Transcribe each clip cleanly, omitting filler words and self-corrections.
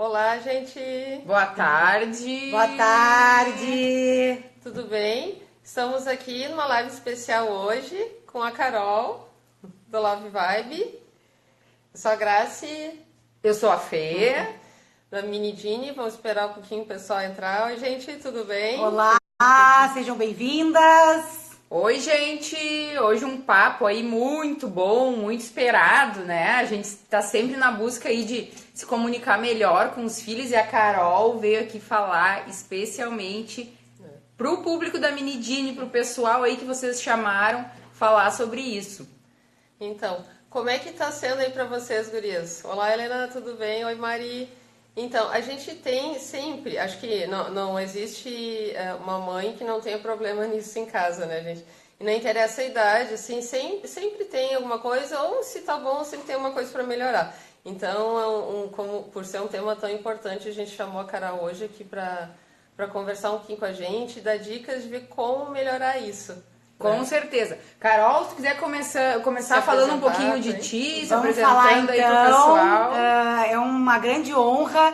Olá, gente! Boa tarde! Boa tarde! Tudo bem? Estamos aqui numa live especial hoje com a Carol, do Love Vibe. Eu sou a Grace. Eu sou a Fê. Da Mini Dini. Vamos esperar um pouquinho o pessoal entrar. Oi, gente, tudo bem? Olá, sejam bem-vindas! Oi, gente! Hoje um papo aí muito bom, muito esperado, né? A gente tá sempre na busca aí de se comunicar melhor com os filhos e a Carol veio aqui falar especialmente pro público da Mini Dini, pro pessoal aí que vocês chamaram, falar sobre isso. Então, como é que tá sendo aí pra vocês, gurias? Olá, Helena, tudo bem? Oi, Mari. Então, a gente tem sempre, acho que não existe uma mãe que não tenha problema nisso em casa, né, gente? E não interessa a idade, assim, sempre tem alguma coisa, ou se tá bom, sempre tem uma coisa para melhorar. Então, como, por ser um tema tão importante, a gente chamou a Carol hoje aqui para conversar um pouquinho com a gente, dar dicas de ver como melhorar isso. Com certeza. Carol, se quiser começar falando um pouquinho de ti, se apresentando falar, aí pro então, pessoal. É uma grande honra,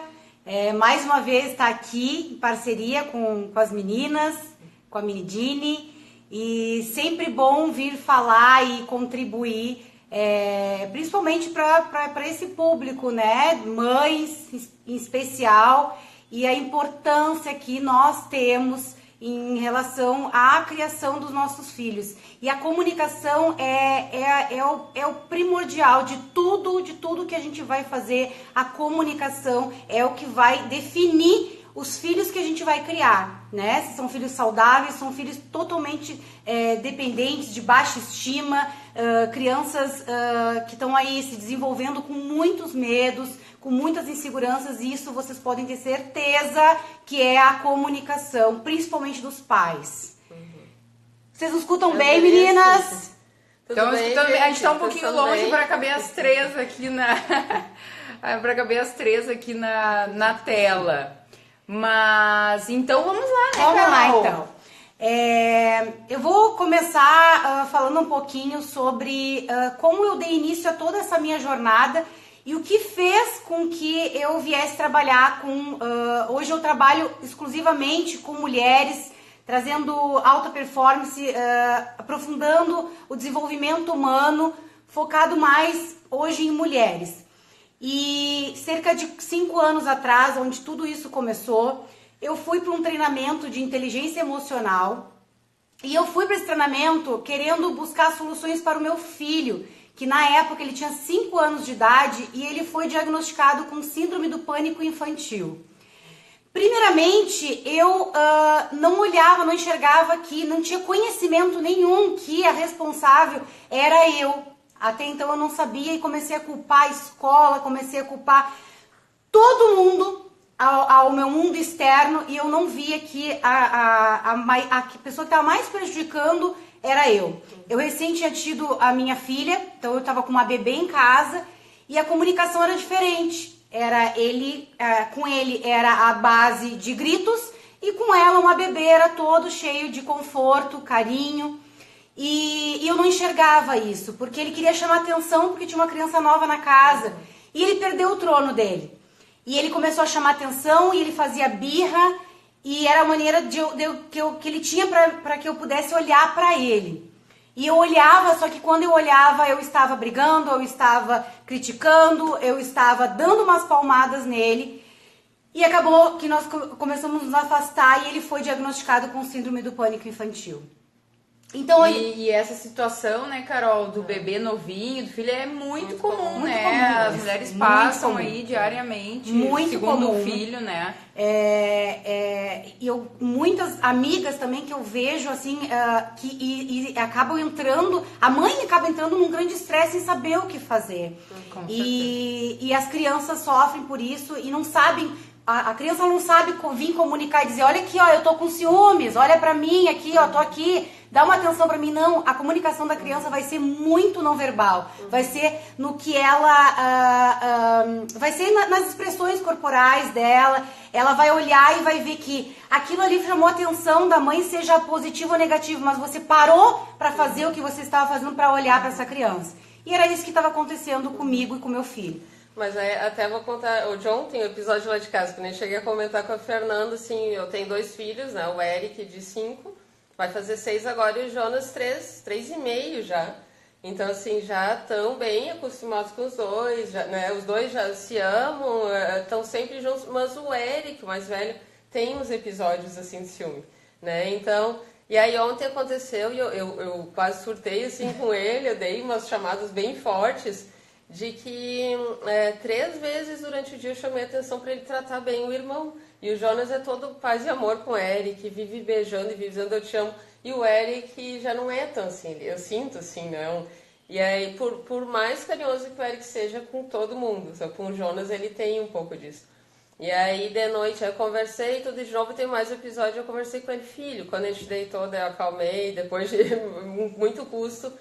mais uma vez, estar aqui em parceria com as meninas, com a Mini Dini, e sempre bom vir falar e contribuir, principalmente para esse público, né? Mães em especial, e a importância que nós temos em relação à criação dos nossos filhos. E a comunicação é o primordial de tudo que a gente vai fazer. A comunicação é o que vai definir os filhos que a gente vai criar, né? Se são filhos saudáveis, são filhos totalmente dependentes, de baixa estima, crianças que estão aí se desenvolvendo com muitos medos, com muitas inseguranças, e isso vocês podem ter certeza que é a comunicação, principalmente dos pais. Vocês nos escutam bem, meninas? Então, bem, a gente tá um vocês pouquinho estão longe bem? para caber as três aqui na tela. Mas então vamos lá, né, Vamos lá, Carol? então. Eu vou começar falando um pouquinho sobre como eu dei início a toda essa minha jornada e o que fez com que eu viesse trabalhar com... hoje eu trabalho exclusivamente com mulheres, trazendo alta performance, aprofundando o desenvolvimento humano, focado mais hoje em mulheres. E cerca de 5 anos atrás, onde tudo isso começou, eu fui para um treinamento de inteligência emocional. E eu fui para esse treinamento querendo buscar soluções para o meu filho, que na época ele tinha 5 anos de idade e ele foi diagnosticado com síndrome do pânico infantil. Primeiramente, eu não olhava, não enxergava que não tinha conhecimento nenhum que a responsável era eu. Até então eu não sabia e comecei a culpar a escola, comecei a culpar todo mundo ao meu mundo externo, e eu não via que a pessoa que estava mais prejudicando era eu. Eu recém tinha tido a minha filha, então eu estava com uma bebê em casa e a comunicação era diferente. Com ele era a base de gritos e com ela uma bebê era todo cheio de conforto, carinho. E eu não enxergava isso, porque ele queria chamar atenção porque tinha uma criança nova na casa. E ele perdeu o trono dele. E ele começou a chamar atenção e ele fazia birra. E era a maneira que ele tinha para que eu pudesse olhar para ele. E eu olhava, só que quando eu olhava eu estava brigando, eu estava criticando, eu estava dando umas palmadas nele. E acabou que nós começamos a nos afastar e ele foi diagnosticado com síndrome do pânico infantil. Então, E essa situação, né, Carol, do bebê novinho, do filho, é muito comum, muito né? comum. As mulheres Muito passam comum. Aí diariamente, Muito segundo comum. o filho, né? Muitas amigas também que eu vejo assim que acabam entrando, a mãe acaba entrando num grande estresse em saber o que fazer. Com E as crianças sofrem por isso e não sabem. A criança não sabe vir comunicar e dizer: olha aqui, ó, eu tô com ciúmes, olha pra mim aqui, ó, tô aqui, dá uma atenção pra mim. Não, a comunicação da criança vai ser muito não verbal, vai ser no que ela, vai ser nas expressões corporais dela. Ela vai olhar e vai ver que aquilo ali chamou a atenção da mãe, seja positivo ou negativo, mas você parou pra fazer o que você estava fazendo pra olhar pra essa criança. E era isso que estava acontecendo comigo e com meu filho. Mas aí, até vou contar, o John tem um episódio lá de casa, que nem cheguei a comentar com a Fernanda, assim, eu tenho 2 filhos, né, o Eric de 5, vai fazer 6 agora, e o Jonas 3,5 já. Então, assim, já estão bem acostumados com os dois, já, né, os dois já se amam, estão sempre juntos, mas o Eric, o mais velho, tem uns episódios, assim, de ciúme, né, então... E aí ontem aconteceu e eu quase surtei, assim, com ele, eu dei umas chamadas bem fortes, de que 3 vezes durante o dia eu chamei a atenção para ele tratar bem o irmão. E o Jonas é todo paz e amor com o Eric, vive beijando e vive dizendo eu te amo. E o Eric já não é tão assim, eu sinto assim, não. E aí, por mais carinhoso que o Eric seja com todo mundo, só com o Jonas ele tem um pouco disso. E aí, de noite, eu conversei, tudo de novo, tem mais episódio, eu conversei com ele, filho, quando a gente deitou, daí eu acalmei, depois de muito custo.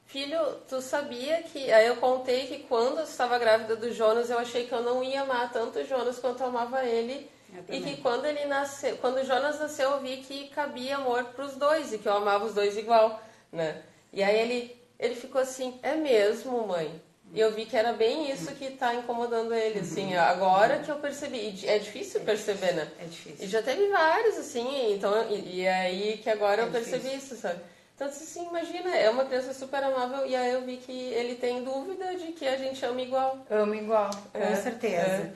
Filho, tu sabia que... Aí eu contei que quando eu estava grávida do Jonas, eu achei que eu não ia amar tanto o Jonas quanto eu amava ele. E que quando ele nasceu, quando o Jonas nasceu, eu vi que cabia amor pros dois e que eu amava os dois igual, né? E aí ele ficou assim, é mesmo, mãe? E eu vi que era bem isso que tá incomodando ele, assim, agora que eu percebi. E é difícil perceber, né? É difícil. E já teve vários, assim, então, e aí que agora eu percebi difícil. isso, sabe? Então, assim, imagina, é uma criança super amável e aí eu vi que ele tem dúvida de que a gente ama igual. Amo igual. Com certeza.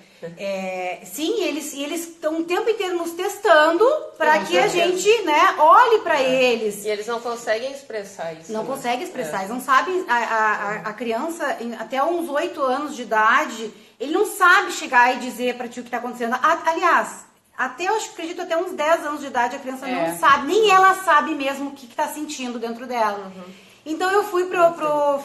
Sim, eles estão o tempo inteiro nos testando para que a gente, né, olhe para eles. E eles não conseguem expressar isso. Não né? conseguem expressar, eles não sabem, a criança, até uns 8 anos de idade, ele não sabe chegar e dizer para ti o que está acontecendo. Aliás, até eu acredito até uns 10 anos de idade a criança não sabe, nem ela sabe mesmo o que está sentindo dentro dela. Então eu fui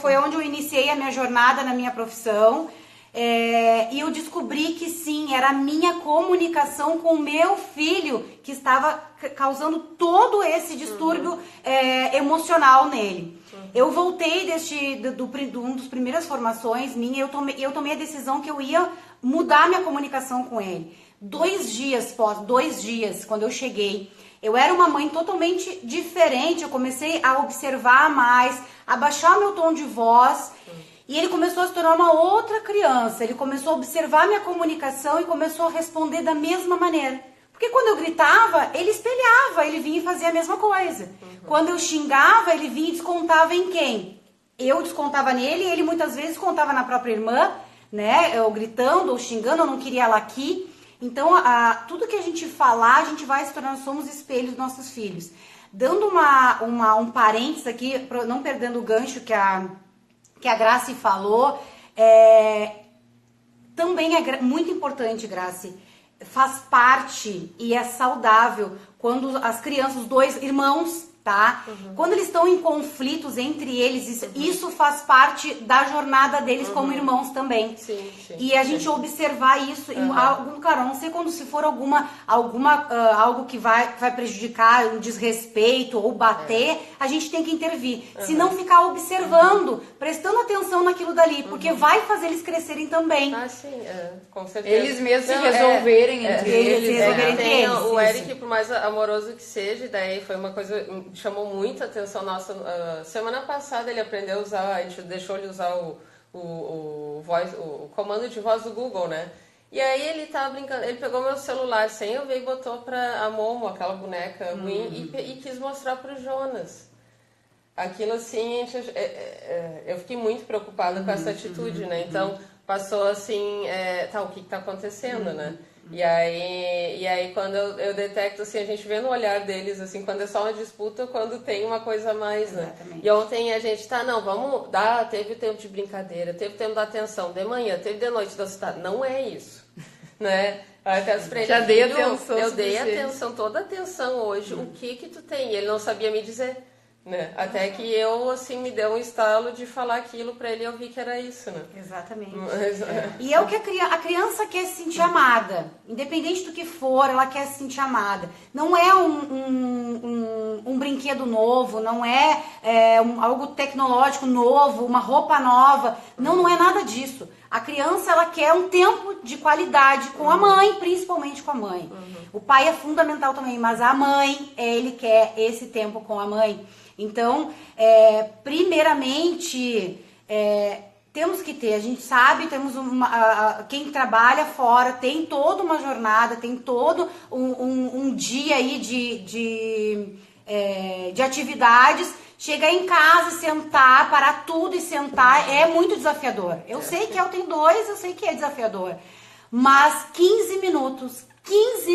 foi onde eu iniciei a minha jornada na minha profissão, e eu descobri que sim, era a minha comunicação com o meu filho que estava causando todo esse distúrbio emocional nele. Eu voltei de uma das primeiras formações minha, eu tomei a decisão que eu ia mudar minha comunicação com ele. 2 dias, quando eu cheguei, eu era uma mãe totalmente diferente, eu comecei a observar mais, a baixar meu tom de voz, e ele começou a se tornar uma outra criança, ele começou a observar minha comunicação e começou a responder da mesma maneira. Porque quando eu gritava, ele espelhava, ele vinha e fazia a mesma coisa. Quando eu xingava, ele vinha e descontava em quem? Eu descontava nele e ele muitas vezes contava na própria irmã, né? Eu gritando ou xingando, eu não queria ela aqui. Então, tudo que a gente falar, a gente vai se tornando, somos espelhos dos nossos filhos. Dando um parênteses aqui, não perdendo o gancho que a Graci falou, também é muito importante, Graci, faz parte e é saudável quando as crianças, os 2 irmãos, tá? Quando eles estão em conflitos entre eles, isso faz parte da jornada deles como irmãos também. Sim. E a gente observar isso em Carol, não sei quando se for algo que vai prejudicar, um desrespeito ou bater, a gente tem que intervir. Se não ficar observando, prestando atenção naquilo dali, porque vai fazer eles crescerem também. Ah, sim, com certeza. Eles mesmos se resolverem entre eles. O Eric, por mais amoroso que seja, daí foi uma coisa que chamou muita atenção nossa. Semana passada ele aprendeu a usar, a gente deixou ele usar o comando de voz do Google, né? E aí ele tava brincando, ele pegou meu celular sem eu ver e botou pra a Momo, aquela boneca ruim, e quis mostrar pro Jonas. Aquilo assim, eu fiquei muito preocupada com essa atitude, né? Então passou assim, o que tá acontecendo, né? E aí quando eu detecto, assim, a gente vê no olhar deles, assim, quando é só uma disputa, quando tem uma coisa a mais, né? Exatamente. E ontem a gente, vamos dar, teve o tempo de brincadeira, teve o tempo da atenção, de manhã, teve de noite da cidade. Não é isso, né? Já dei atenção. Eu dei atenção, toda a atenção hoje, o que tu tem? E ele não sabia me dizer. Né? Até que eu, assim, me deu um estalo de falar aquilo pra ele e eu vi que era isso, né? Exatamente. E é o que a criança quer se sentir amada. Independente do que for, ela quer se sentir amada. Não é um brinquedo novo, não é, algo tecnológico novo, uma roupa nova. Não é nada disso. A criança, ela quer um tempo de qualidade com a mãe, principalmente com a mãe. O pai é fundamental também, mas a mãe, ele quer esse tempo com a mãe. Então, primeiramente, Temos que ter, a gente sabe, temos quem trabalha fora tem toda uma jornada, tem todo um dia aí de atividades. Chegar em casa, sentar, parar tudo e sentar é muito desafiador. Eu sei que eu tenho 2, eu sei que é desafiador. Mas 15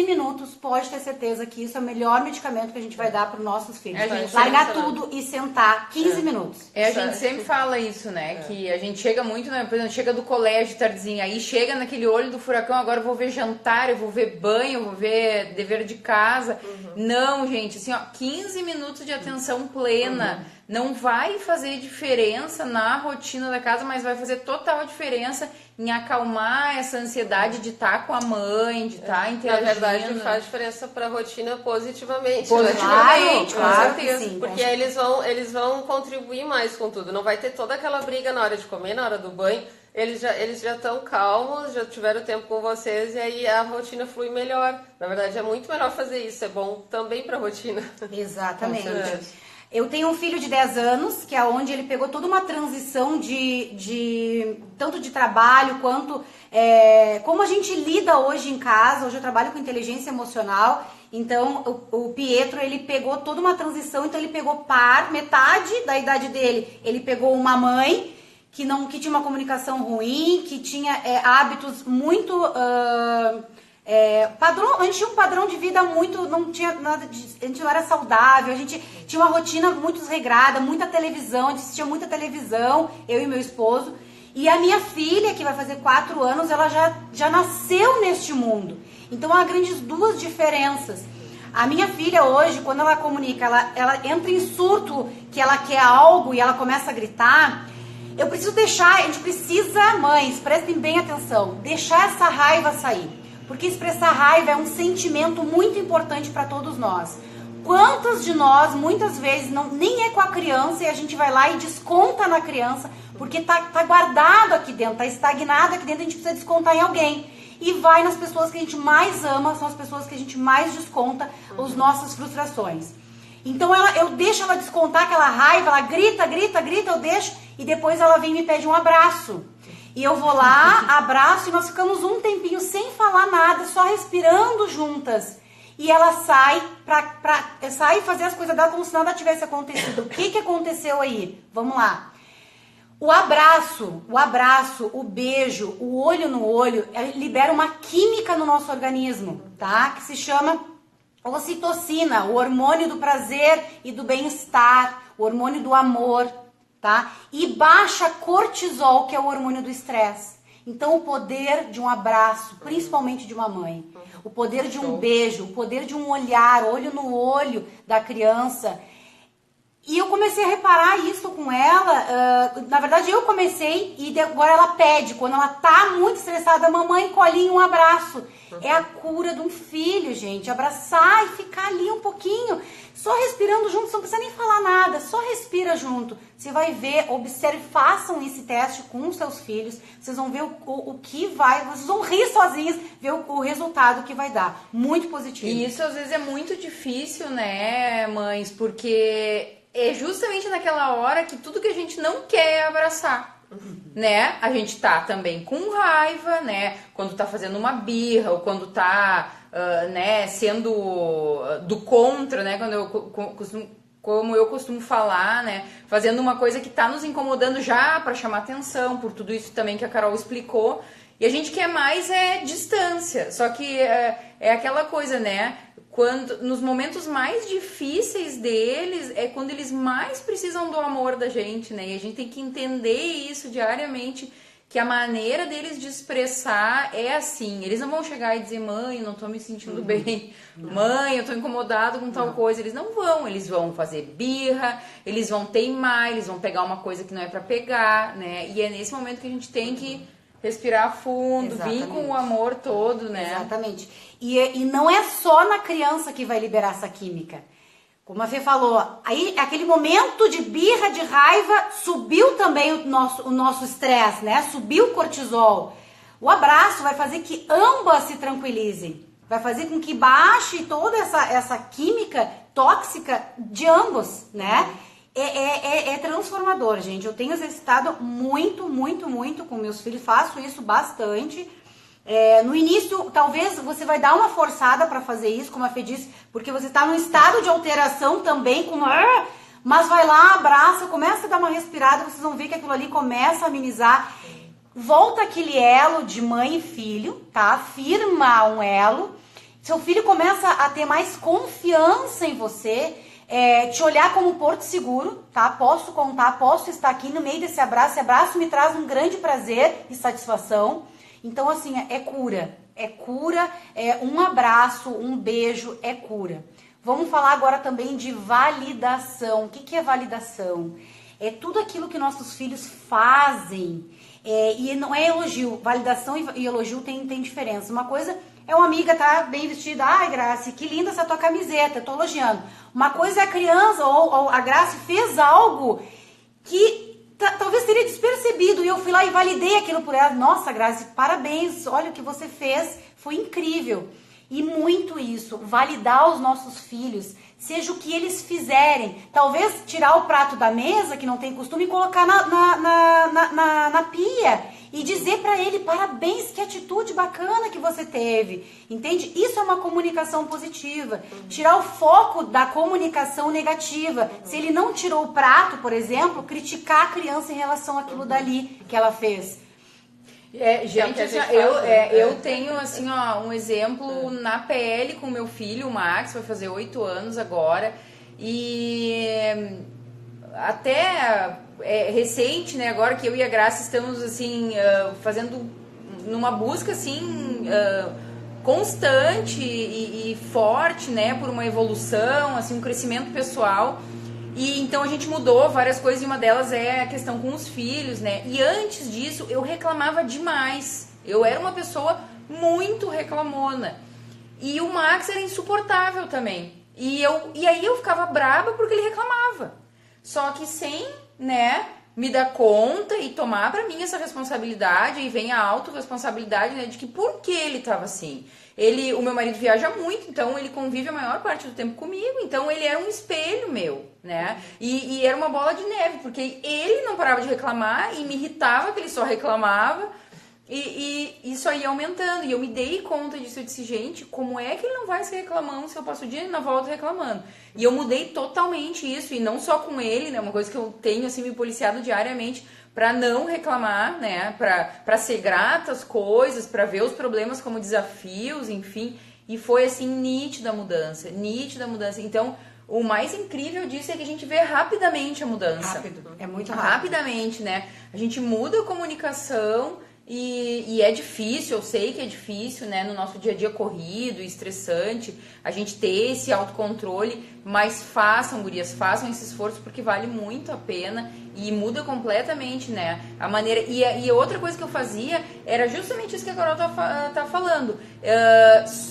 minutos pode ter certeza que isso é o melhor medicamento que a gente vai dar para os nossos filhos. Largar tudo e sentar 15 minutos. A gente sempre fala isso, né? Que a gente chega muito, né? Por exemplo, chega do colégio tardezinha, aí chega naquele olho do furacão, agora eu vou ver jantar, eu vou ver banho, eu vou ver dever de casa. Não, gente, assim, ó, 15 minutos de atenção plena. Não vai fazer diferença na rotina da casa, mas vai fazer total diferença em acalmar essa ansiedade de estar com a mãe, de estar interagindo. Na verdade, faz diferença para a rotina positivamente. Positivamente, né? com certeza. Sim, porque aí eles vão contribuir mais com tudo. Não vai ter toda aquela briga na hora de comer, na hora do banho. Eles já estão calmos, já tiveram tempo com vocês e aí a rotina flui melhor. Na verdade, é muito melhor fazer isso. É bom também para a rotina. Exatamente. Eu tenho um filho de 10 anos, que é onde ele pegou toda uma transição tanto de trabalho quanto como a gente lida hoje em casa. Hoje eu trabalho com inteligência emocional, então o Pietro, ele pegou toda uma transição, então ele pegou metade da idade dele, ele pegou uma mãe que tinha uma comunicação ruim, que tinha hábitos muito... a gente tinha um padrão de vida não tinha nada a gente não era saudável, a gente tinha uma rotina muito desregrada, muita televisão, a gente assistia muita televisão, eu e meu esposo. E a minha filha, que vai fazer 4 anos, ela já nasceu neste mundo. Então há grandes 2 diferenças. A minha filha hoje, quando ela comunica, ela entra em surto, que ela quer algo e ela começa a gritar. Eu preciso a gente precisa, mães, prestem bem atenção, deixar essa raiva sair. Porque expressar raiva é um sentimento muito importante para todos nós. Quantas de nós, muitas vezes, nem é com a criança e a gente vai lá e desconta na criança, porque tá guardado aqui dentro, tá estagnado aqui dentro, a gente precisa descontar em alguém. E vai nas pessoas que a gente mais ama, são as pessoas que a gente mais desconta as nossas frustrações. Então eu deixo ela descontar aquela raiva, ela grita, eu deixo, e depois ela vem e me pede um abraço. E eu vou lá, abraço e nós ficamos um tempinho sem falar nada, só respirando juntas. E ela sai sai fazer as coisas dela como se nada tivesse acontecido. O que aconteceu aí? Vamos lá. O abraço, o beijo, o olho no olho, libera uma química no nosso organismo, tá? Que se chama ocitocina, o hormônio do prazer e do bem-estar, o hormônio do amor. Tá? E baixa cortisol, que é o hormônio do estresse. Então o poder de um abraço, principalmente de uma mãe, o poder de um beijo, o poder de um olhar, olho no olho da criança. E eu comecei a reparar isso com ela, na verdade eu comecei e agora ela pede, quando ela tá muito estressada, mamãe, colinho, um abraço. É a cura de um filho, gente, abraçar e ficar ali um pouquinho, só respirando junto, você não precisa nem falar nada, só respira junto. Você vai ver, observe, façam esse teste com os seus filhos, vocês vão ver o que vocês vão rir sozinhos, ver o resultado que vai dar. Muito positivo. E isso às vezes é muito difícil, né, mães, porque é justamente naquela hora que tudo que a gente não quer é abraçar. Né? A gente tá também com raiva, né? Quando tá fazendo uma birra ou quando tá né, sendo do contra, né? Como eu costumo falar, né? Fazendo uma coisa que tá nos incomodando já para chamar atenção, por tudo isso também que a Carol explicou. E a gente quer mais distância. Só que é aquela coisa, né? Nos momentos mais difíceis deles, é quando eles mais precisam do amor da gente, né? E a gente tem que entender isso diariamente, que a maneira deles de expressar é assim. Eles não vão chegar e dizer, mãe, eu não tô me sentindo bem. Mãe, eu tô incomodado com tal coisa. Eles não vão. Eles vão fazer birra, eles vão teimar, eles vão pegar uma coisa que não é pra pegar, né? E é nesse momento que a gente tem que respirar fundo, vir com o amor todo, né? Exatamente. E não é só na criança que vai liberar essa química. Como a Fê falou, aí aquele momento de birra, de raiva, subiu também o nosso estresse, né? Subiu o cortisol. O abraço vai fazer que ambas se tranquilizem. Vai fazer com que baixe toda essa química tóxica de ambos, né? é transformador, gente. Eu tenho exercitado muito, muito, muito com meus filhos, faço isso bastante. No início, talvez você vai dar uma forçada para fazer isso, como a Fê disse, porque você está num estado de alteração também, mas vai lá, abraça, começa a dar uma respirada, vocês vão ver que aquilo ali começa a amenizar. Volta aquele elo de mãe e filho, tá? Firma um elo. Seu filho começa a ter mais confiança em você, te olhar como porto seguro, tá? Posso contar, posso estar aqui no meio desse abraço. Esse abraço me traz um grande prazer e satisfação. Então, assim, é cura. É cura, um abraço, um beijo, é cura. Vamos falar agora também de validação. O que é validação? É tudo aquilo que nossos filhos fazem. E não é elogio. Validação e elogio tem diferença. Uma coisa é uma amiga tá bem vestida. Ai, Grace, que linda essa tua camiseta. Tô elogiando. Uma coisa é a criança ou a Grace fez algo que talvez teria despercebido. E eu fui lá e validei aquilo por ela. Nossa, Grace, parabéns. Olha o que você fez. Foi incrível. E muito isso. Validar os nossos filhos. Seja o que eles fizerem. Talvez tirar o prato da mesa, que não tem costume, e colocar na pia. E dizer para ele, parabéns, que atitude bacana que você teve. Entende? Isso é uma comunicação positiva. Tirar o foco da comunicação negativa. Se ele não tirou o prato, por exemplo, criticar a criança em relação àquilo dali que ela fez. Gente, assim, eu tenho assim, ó, um exemplo na pele com meu filho, o Max, vai fazer 8 anos agora, e até recente, né, agora que eu e a Graça estamos assim, fazendo numa busca assim, constante e forte, né, por uma evolução, assim, um crescimento pessoal. E então a gente mudou várias coisas e uma delas é a questão com os filhos, né? E antes disso eu reclamava demais. Eu era uma pessoa muito reclamona. E o Max era insuportável também. E aí eu ficava braba porque ele reclamava. Só que sem, né, me dar conta e tomar pra mim essa responsabilidade, e vem a autorresponsabilidade, né, de que por que ele tava assim. O meu marido viaja muito, então ele convive a maior parte do tempo comigo, então ele era um espelho meu, né? E era uma bola de neve, porque ele não parava de reclamar e me irritava que ele só reclamava, e isso aí ia aumentando. E eu me dei conta disso, eu disse, gente, como é que ele não vai se reclamando se eu passo o dia na volta reclamando? E eu mudei totalmente isso, e não só com ele, né? Uma coisa que eu tenho assim me policiado diariamente, para não reclamar, né, para ser grata às coisas, para ver os problemas como desafios, enfim, e foi assim nítida a mudança. Então, o mais incrível disso é que a gente vê rapidamente a mudança. É muito rápido. Rapidamente, né? A gente muda a comunicação e é difícil, eu sei que é difícil, né, no nosso dia a dia corrido e estressante, a gente ter esse autocontrole, mas façam, gurias, façam esse esforço porque vale muito a pena e muda completamente, né, a maneira. E outra coisa que eu fazia era justamente isso que a Carol tá falando.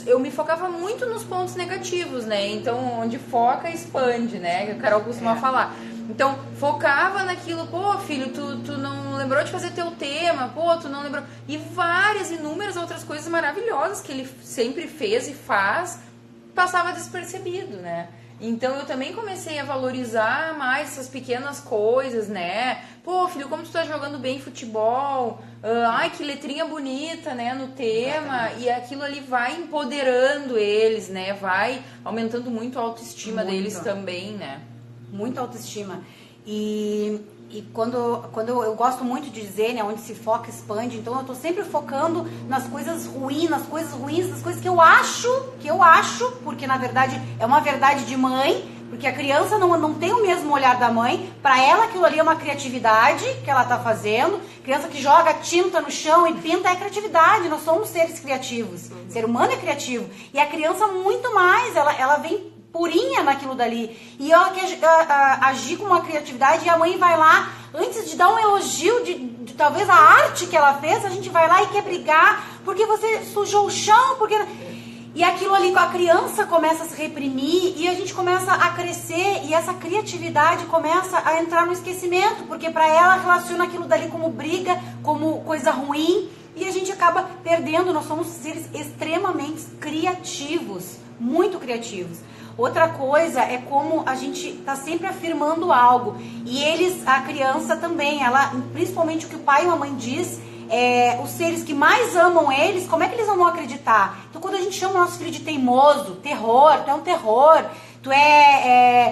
Eu me focava muito nos pontos negativos, né, então onde foca, expande, né, que a Carol costuma falar. Então, focava naquilo, pô, filho, tu não lembrou de fazer teu tema, pô, tu não lembrou. E inúmeras outras coisas maravilhosas que ele sempre fez e faz, passava despercebido, né? Então, eu também comecei a valorizar mais essas pequenas coisas, né? Pô, filho, como tu tá jogando bem futebol, ai, que letrinha bonita, né, no tema. E aquilo ali vai empoderando eles, né? Vai aumentando muito a autoestima deles também, né? Muita autoestima. E quando eu gosto muito de dizer, né, onde se foca, expande. Então eu tô sempre focando nas coisas ruins, nas coisas que eu acho, porque na verdade é uma verdade de mãe, porque a criança não tem o mesmo olhar da mãe. Para ela aquilo ali é uma criatividade que ela tá fazendo. Criança que joga tinta no chão e pinta é criatividade. Nós somos seres criativos. O ser humano é criativo. E a criança muito mais, ela vem purinha naquilo dali, e ela quer agir com uma criatividade, e a mãe vai lá, antes de dar um elogio de talvez a arte que ela fez, a gente vai lá e quer brigar, porque você sujou o chão, porque... E aquilo ali com a criança começa a se reprimir, e a gente começa a crescer, e essa criatividade começa a entrar no esquecimento, porque para ela relaciona aquilo dali como briga, como coisa ruim, e a gente acaba perdendo. Nós somos seres extremamente criativos, muito criativos. Outra coisa é como a gente tá sempre afirmando algo. E eles, a criança também, ela, principalmente o que o pai e a mãe diz, os seres que mais amam eles, como é que eles vão acreditar? Então quando a gente chama o nosso filho de teimoso, terror, tu é um terror,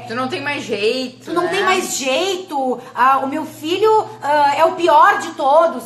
tu não tem mais jeito. Tu não tem mais jeito, o meu filho é o pior de todos.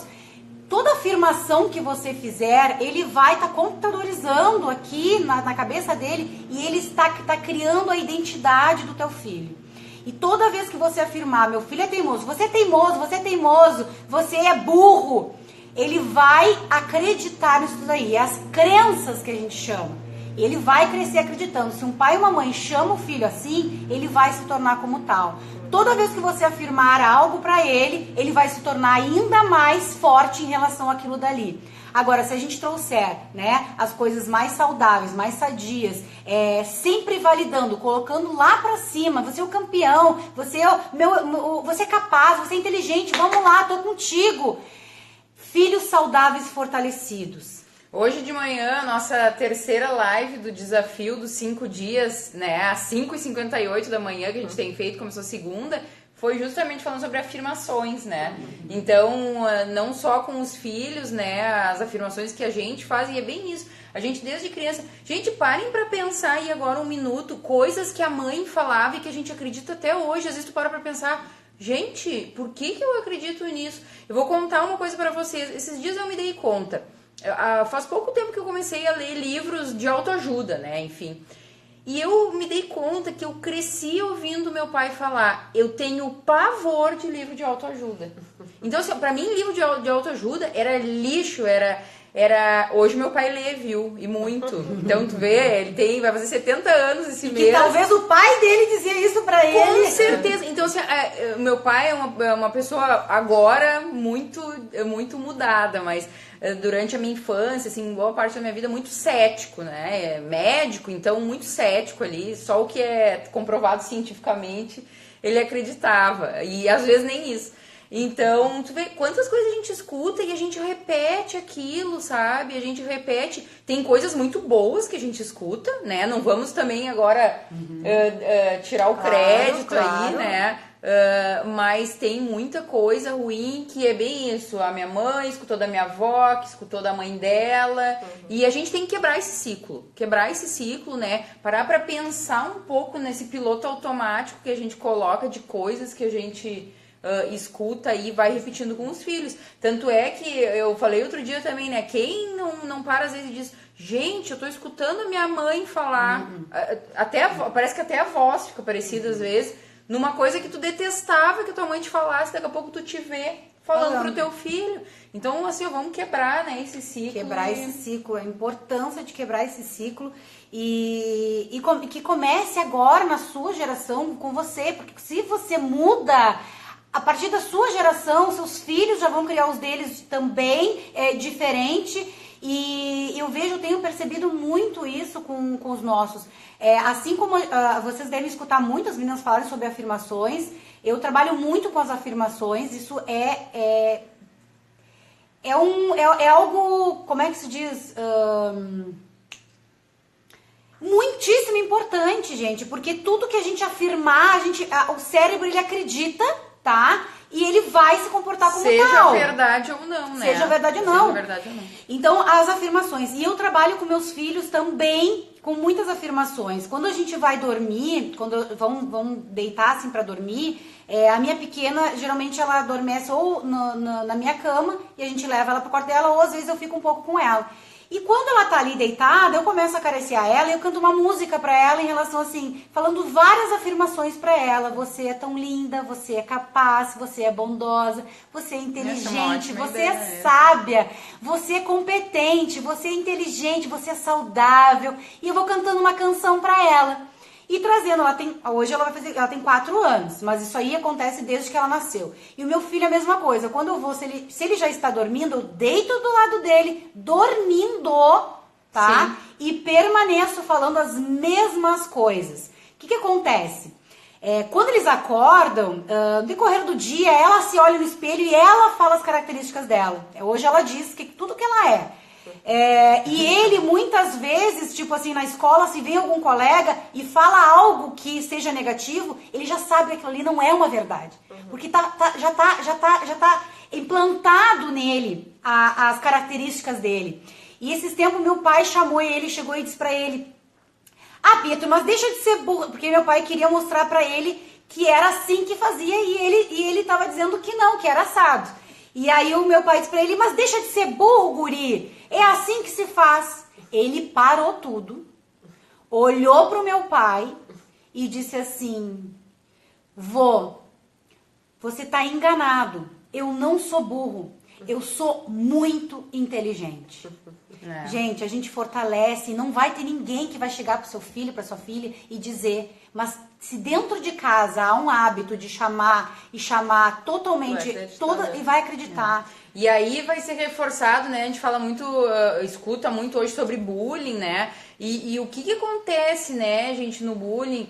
Toda afirmação que você fizer, ele vai estar computadorizando aqui na cabeça dele e ele está criando a identidade do teu filho. E toda vez que você afirmar, meu filho é teimoso, você é teimoso, você é teimoso, você é burro, ele vai acreditar nisso daí. É as crenças que a gente chama. Ele vai crescer acreditando. Se um pai e uma mãe chamam o filho assim, ele vai se tornar como tal. Toda vez que você afirmar algo para ele, ele vai se tornar ainda mais forte em relação àquilo dali. Agora, se a gente trouxer, né, as coisas mais saudáveis, mais sadias, sempre validando, colocando lá pra cima, você é o campeão, você é capaz, você é inteligente, vamos lá, tô contigo. Filhos saudáveis e fortalecidos. Hoje de manhã, nossa terceira live do desafio dos 5 dias, né, às 5h58 da manhã, que a gente tem feito, começou segunda, foi justamente falando sobre afirmações, né? Então, não só com os filhos, né, as afirmações que a gente faz, e é bem isso. A gente, desde criança... Gente, parem pra pensar aí agora um minuto, coisas que a mãe falava e que a gente acredita até hoje. Às vezes tu para pra pensar, gente, por que eu acredito nisso? Eu vou contar uma coisa pra vocês. Esses dias eu me dei conta. Faz pouco tempo que eu comecei a ler livros de autoajuda, né, enfim. E eu me dei conta que eu cresci ouvindo meu pai falar, eu tenho pavor de livro de autoajuda. Então, assim, pra mim, livro de autoajuda era lixo, hoje meu pai lê, viu? E muito. Então, tu vê, vai fazer 70 anos esse mês. E talvez o pai dele dizia isso pra ele. Com certeza. Então, assim, meu pai é uma pessoa agora muito mudada, mas durante a minha infância, assim, boa parte da minha vida, muito cético, né? Médico, então, muito cético ali. Só o que é comprovado cientificamente, ele acreditava. E às vezes nem isso. Então, tu vê quantas coisas a gente escuta e a gente repete aquilo, sabe? A gente repete. Tem coisas muito boas que a gente escuta, né? Não vamos também agora tirar o crédito aí, né? Mas tem muita coisa ruim que é bem isso. A minha mãe escutou da minha avó, que escutou da mãe dela. E a gente tem que quebrar esse ciclo. Quebrar esse ciclo, né? Parar pra pensar um pouco nesse piloto automático que a gente coloca de coisas que a gente... escuta e vai repetindo com os filhos. Tanto é que eu falei outro dia também, né? Quem não para às vezes e diz, gente, eu tô escutando a minha mãe falar, parece que até a voz fica parecida às vezes, numa coisa que tu detestava que a tua mãe te falasse, daqui a pouco tu te vê falando pro teu filho. Então, assim, vamos quebrar, né, esse ciclo. Quebrar esse ciclo, a importância de quebrar esse ciclo e que comece agora na sua geração com você, porque se você muda... A partir da sua geração, seus filhos já vão criar os deles também, diferente. E eu tenho percebido muito isso com os nossos. Assim como vocês devem escutar muitas meninas falarem sobre afirmações, eu trabalho muito com as afirmações. Isso é algo, como é que se diz? Muitíssimo importante, gente. Porque tudo que a gente afirmar, o cérebro ele acredita... Tá? E ele vai se comportar como tal. Seja verdade ou não, né? Seja verdade ou não. Seja verdade ou não. Então, as afirmações. E eu trabalho com meus filhos também com muitas afirmações. Quando a gente vai dormir, quando vão deitar assim pra dormir, a minha pequena, geralmente ela adormece ou na minha cama e a gente leva ela pro quarto dela, ou às vezes eu fico um pouco com ela. E quando ela tá ali deitada, eu começo a acariciar ela e eu canto uma música pra ela em relação assim, falando várias afirmações pra ela. Você é tão linda, você é capaz, você é bondosa, você é inteligente, você é sábia, você é competente, você é inteligente, você é saudável. E eu vou cantando uma canção pra ela. E trazendo, hoje ela tem 4 anos, mas isso aí acontece desde que ela nasceu. E o meu filho é a mesma coisa. Quando eu vou, se ele já está dormindo, eu deito do lado dele, dormindo, tá? Sim. E permaneço falando as mesmas coisas. O que acontece? Quando eles acordam, no decorrer do dia, ela se olha no espelho e ela fala as características dela. Hoje ela diz tudo que ela é. E ele, muitas vezes, tipo assim, na escola, se vem algum colega e fala algo que seja negativo, ele já sabe que aquilo ali não é uma verdade. Porque já tá implantado nele as características dele. E esses tempos meu pai chamou ele, chegou e disse pra ele: ah, Pietro, mas deixa de ser burro, porque meu pai queria mostrar pra ele que era assim que fazia e ele tava dizendo que não, que era assado. E aí o meu pai disse pra ele: mas deixa de ser burro, guri, é assim que se faz. Ele parou tudo, olhou pro meu pai e disse assim: vô, você tá enganado, eu não sou burro, eu sou muito inteligente. Gente, a gente fortalece, não vai ter ninguém que vai chegar pro seu filho, pra sua filha e dizer, mas se dentro de casa há um hábito de chamar totalmente, e vai acreditar. E aí vai ser reforçado, né? A gente fala muito, escuta muito hoje sobre bullying, né? E o que acontece, né, gente, no bullying?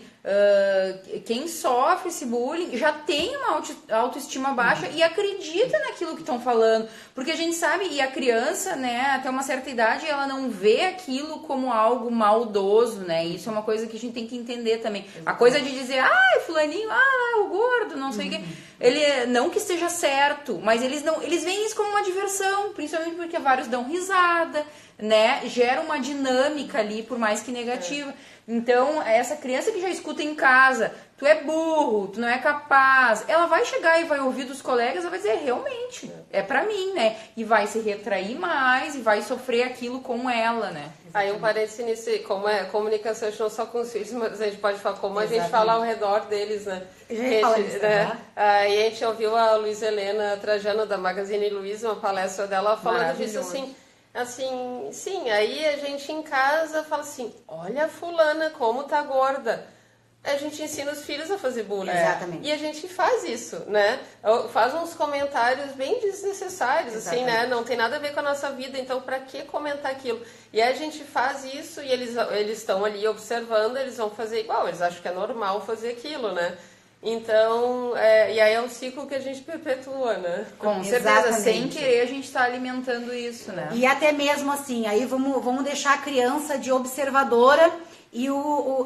Quem sofre esse bullying já tem uma autoestima baixa e acredita naquilo que estão falando. Porque a gente sabe, e a criança, né, até uma certa idade, ela não vê aquilo como algo maldoso, né? Isso é uma coisa que a gente tem que entender também. A coisa de dizer, fulaninho, o gordo, não sei o quê. Ele, não que esteja certo, mas eles veem isso como uma diversão, principalmente porque vários dão risada, né? Gera uma dinâmica ali, por mais que negativa. Então, essa criança que já escuta em casa, tu é burro, tu não é capaz, ela vai chegar e vai ouvir dos colegas e vai dizer, realmente, é pra mim, né? E vai se retrair mais e vai sofrer aquilo com ela, né? Aí um parênteses nisso, como é comunicação não só com os filhos, mas a gente pode falar como a gente fala ao redor deles, né? Aí a gente ouviu a Luísa Helena Trajano, da Magazine Luiza, uma palestra dela falando disso assim, sim, aí a gente em casa fala assim, olha a fulana como tá gorda. A gente ensina os filhos a fazer bullying. Exatamente. E a gente faz isso, né? Faz uns comentários bem desnecessários, assim, né? Não tem nada a ver com a nossa vida, então pra que comentar aquilo? E a gente faz isso e eles estão ali observando, eles vão fazer igual, eles acham que é normal fazer aquilo, né? Então, e aí é um ciclo que a gente perpetua, né? Com certeza, sem querer a gente está alimentando isso, né? E até mesmo assim, aí vamos deixar a criança de observadora e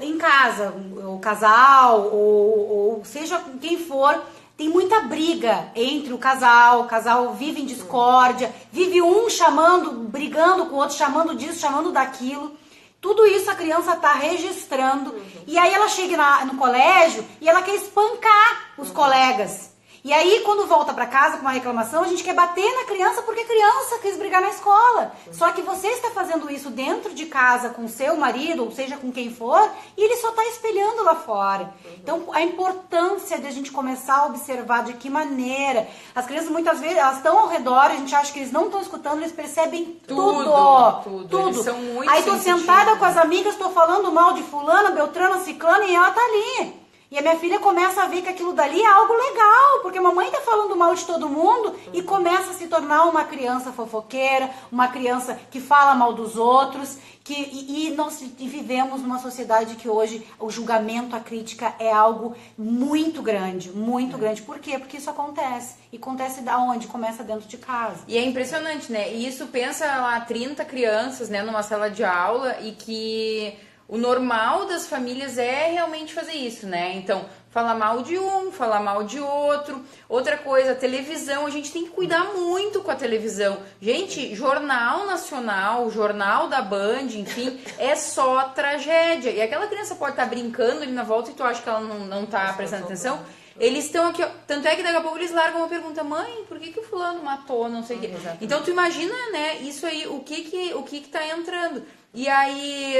em casa, o casal, ou seja quem for, tem muita briga entre o casal vive em discórdia, vive um brigando com o outro, chamando disso, chamando daquilo. Tudo isso a criança está registrando. E aí ela chega no colégio e ela quer espancar os colegas. E aí, quando volta para casa com uma reclamação, a gente quer bater na criança porque a criança quis brigar na escola. Só que você está fazendo isso dentro de casa com seu marido, ou seja, com quem for, e ele só está espelhando lá fora. Então, a importância de a gente começar a observar de que maneira. As crianças, muitas vezes, elas estão ao redor, a gente acha que eles não estão escutando, eles percebem tudo. Eles são muito aí tô sentada com as amigas, tô falando mal de fulano, beltrano, ciclano, e ela tá ali. E a minha filha começa a ver que aquilo dali é algo legal, porque a mamãe tá falando mal de todo mundo e começa a se tornar uma criança fofoqueira, uma criança que fala mal dos outros, e nós vivemos numa sociedade que hoje o julgamento, a crítica é algo muito grande, muito grande. Por quê? Porque isso acontece. E acontece da onde? Começa dentro de casa. E é impressionante, né? E isso, pensa lá, 30 crianças, né, numa sala de aula e que... O normal das famílias é realmente fazer isso, né? Então, falar mal de um, falar mal de outro. Outra coisa, televisão, a gente tem que cuidar muito com a televisão. Gente, jornal nacional, jornal da Band, enfim, é só tragédia. E aquela criança pode estar brincando ali na volta e tu acha que ela não tá prestando atenção. Eles estão aqui, ó, tanto é que daqui a pouco eles largam uma pergunta, mãe, por que o fulano matou, não sei o quê. Então tu imagina, né, isso aí, o que tá entrando. E aí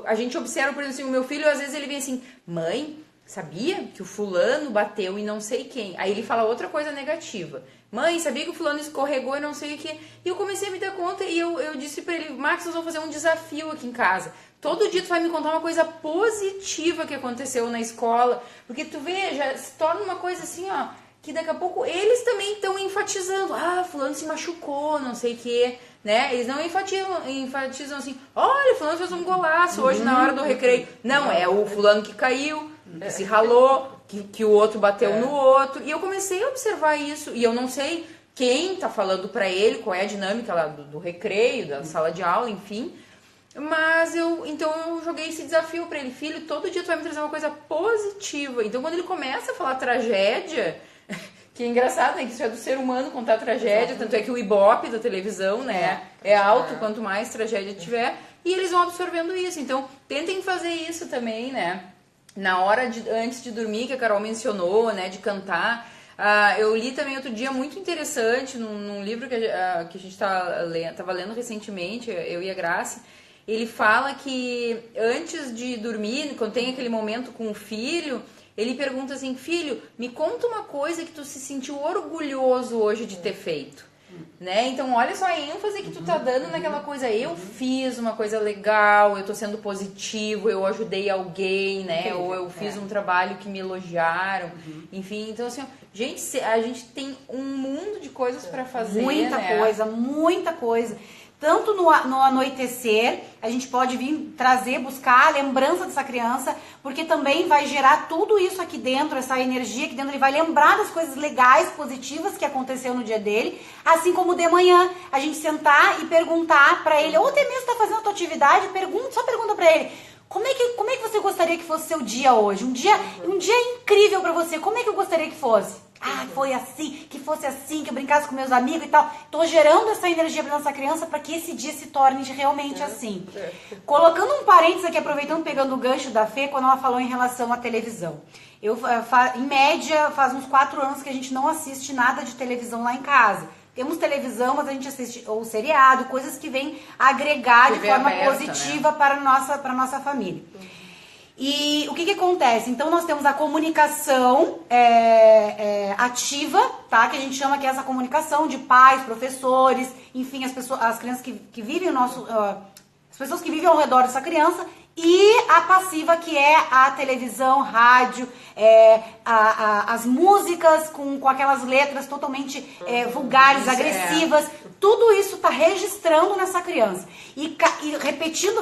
a gente observa, por exemplo, assim, o meu filho, às vezes ele vem assim, mãe, sabia que o fulano bateu em não sei quem? Aí ele fala outra coisa negativa. Mãe, sabia que o fulano escorregou e não sei o quê? E eu comecei a me dar conta e eu disse pra ele, Max, nós vamos fazer um desafio aqui em casa. Todo dia tu vai me contar uma coisa positiva que aconteceu na escola. Porque tu vê, já se torna uma coisa assim, ó, que daqui a pouco eles também estão enfatizando. Ah, fulano se machucou, não sei o quê, né? Eles não enfatizam assim, olha, fulano fez um golaço hoje na hora do recreio. Não, é o fulano que caiu, que se ralou, que o outro bateu no outro. E eu comecei a observar isso. E eu não sei quem tá falando pra ele, qual é a dinâmica lá do recreio, da sala de aula, enfim. Mas então eu joguei esse desafio pra ele, filho, todo dia tu vai me trazer uma coisa positiva. Então quando ele começa a falar tragédia, que é engraçado, né, que isso é do ser humano contar tragédia, tanto é que o Ibope da televisão, né, é alto quanto mais tragédia tiver, e eles vão absorvendo isso. Então tentem fazer isso também, né, na hora antes de dormir, que a Carol mencionou, né, de cantar. Eu li também outro dia, muito interessante, num livro que a gente tava lendo recentemente, eu e a Grace. Ele fala que antes de dormir, quando tem aquele momento com o filho, ele pergunta assim, filho, me conta uma coisa que tu se sentiu orgulhoso hoje de ter feito. Né? Então olha só a ênfase que tu tá dando naquela coisa, eu fiz uma coisa legal, eu tô sendo positivo, eu ajudei alguém, né? Ou eu fiz um trabalho que me elogiaram, enfim, então assim, gente, a gente tem um mundo de coisas para fazer, muita coisa. Tanto no anoitecer, a gente pode vir trazer, buscar a lembrança dessa criança, porque também vai gerar tudo isso aqui dentro, essa energia aqui dentro, ele vai lembrar das coisas legais, positivas que aconteceu no dia dele, assim como de manhã, a gente sentar e perguntar pra ele, ou até mesmo tá fazendo a tua atividade, só pergunta pra ele, como é que você gostaria que fosse seu dia hoje? Um dia incrível pra você, como é que eu gostaria que fosse? Foi assim, que fosse assim, que eu brincasse com meus amigos e tal. Tô gerando essa energia pra nossa criança para que esse dia se torne realmente assim. Colocando um parênteses aqui, aproveitando, pegando o gancho da Fê, quando ela falou em relação à televisão. Em média, faz uns 4 anos que a gente não assiste nada de televisão lá em casa. Temos televisão, mas a gente assiste ou seriado, coisas que vêm agregar de forma positiva, né, para a nossa família. E o que acontece? Então nós temos a comunicação ativa, tá? Que a gente chama que é essa comunicação de pais, professores, enfim, as crianças que vivem as pessoas que vivem ao redor dessa criança, e a passiva, que é a televisão, rádio, as músicas com aquelas letras totalmente vulgares, agressivas. Tudo isso está registrando nessa criança. E repetindo,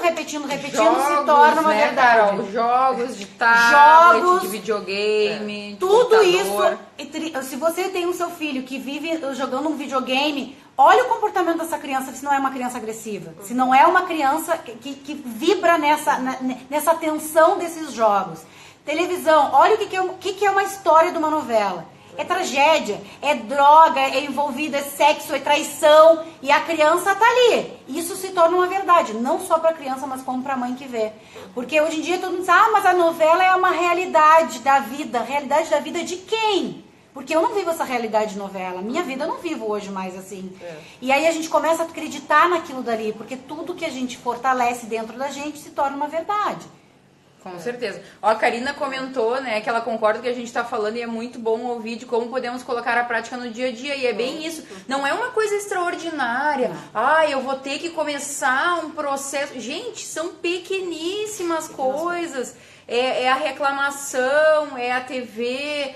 jogos, se torna uma verdade. Carol, jogos de tablet, de videogame, tudo de isso. Se você tem um seu filho que vive jogando um videogame, olha o comportamento dessa criança, se não é uma criança agressiva. Se não é uma criança que vibra nessa tensão desses jogos. Televisão, olha o que é uma história de uma novela. É tragédia, é droga, é envolvido, é sexo, é traição, e a criança tá ali. Isso se torna uma verdade, não só para a criança, mas como para a mãe que vê. Porque hoje em dia todo mundo diz, mas a novela é uma realidade da vida. Realidade da vida de quem? Porque eu não vivo essa realidade de novela. Minha vida eu não vivo hoje mais assim. E aí a gente começa a acreditar naquilo dali, porque tudo que a gente fortalece dentro da gente se torna uma verdade. Com certeza. A Karina comentou, né, que ela concorda com o que a gente está falando, e é muito bom ouvir de como podemos colocar a prática no dia a dia. E é bem isso. Não é uma coisa extraordinária. Eu vou ter que começar um processo. Gente, são pequeníssimas coisas. É a reclamação, é a TV,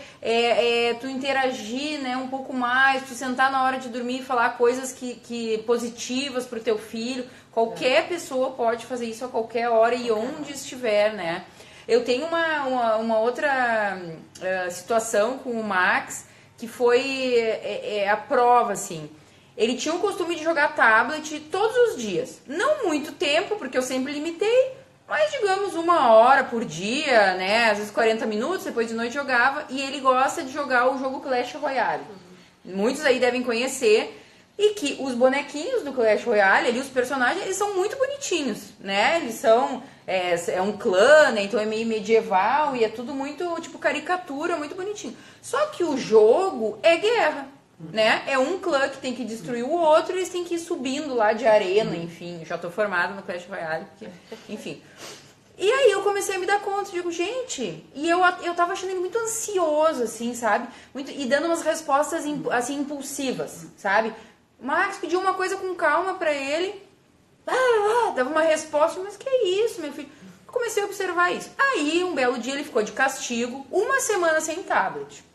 tu interagir, né, um pouco mais, tu sentar na hora de dormir e falar coisas que positivas pro teu filho. Qualquer pessoa pode fazer isso a qualquer hora e onde estiver, né? Eu tenho uma outra situação com o Max, que foi a prova, assim. Ele tinha o costume de jogar tablet todos os dias. Não muito tempo, porque eu sempre limitei, mas digamos 1 hora por dia, né? Às vezes 40 minutos, depois de noite jogava. E ele gosta de jogar o jogo Clash Royale. Muitos aí devem conhecer. E que os bonequinhos do Clash Royale, ali, os personagens, eles são muito bonitinhos, né? Eles são... É um clã, né? Então é meio medieval e é tudo muito, tipo, caricatura, muito bonitinho. Só que o jogo é guerra, né? É um clã que tem que destruir o outro e eles têm que ir subindo lá de arena, enfim. Já tô formada no Clash Royale, porque, enfim... E aí eu comecei a me dar conta, digo, gente, e eu tava achando ele muito ansioso, assim, sabe? E dando umas respostas, assim, impulsivas, sabe? Max pediu uma coisa com calma pra ele, dava uma resposta, mas que isso, meu filho? Eu comecei a observar isso. Aí, um belo dia, ele ficou de castigo, 1 semana sem tablet. O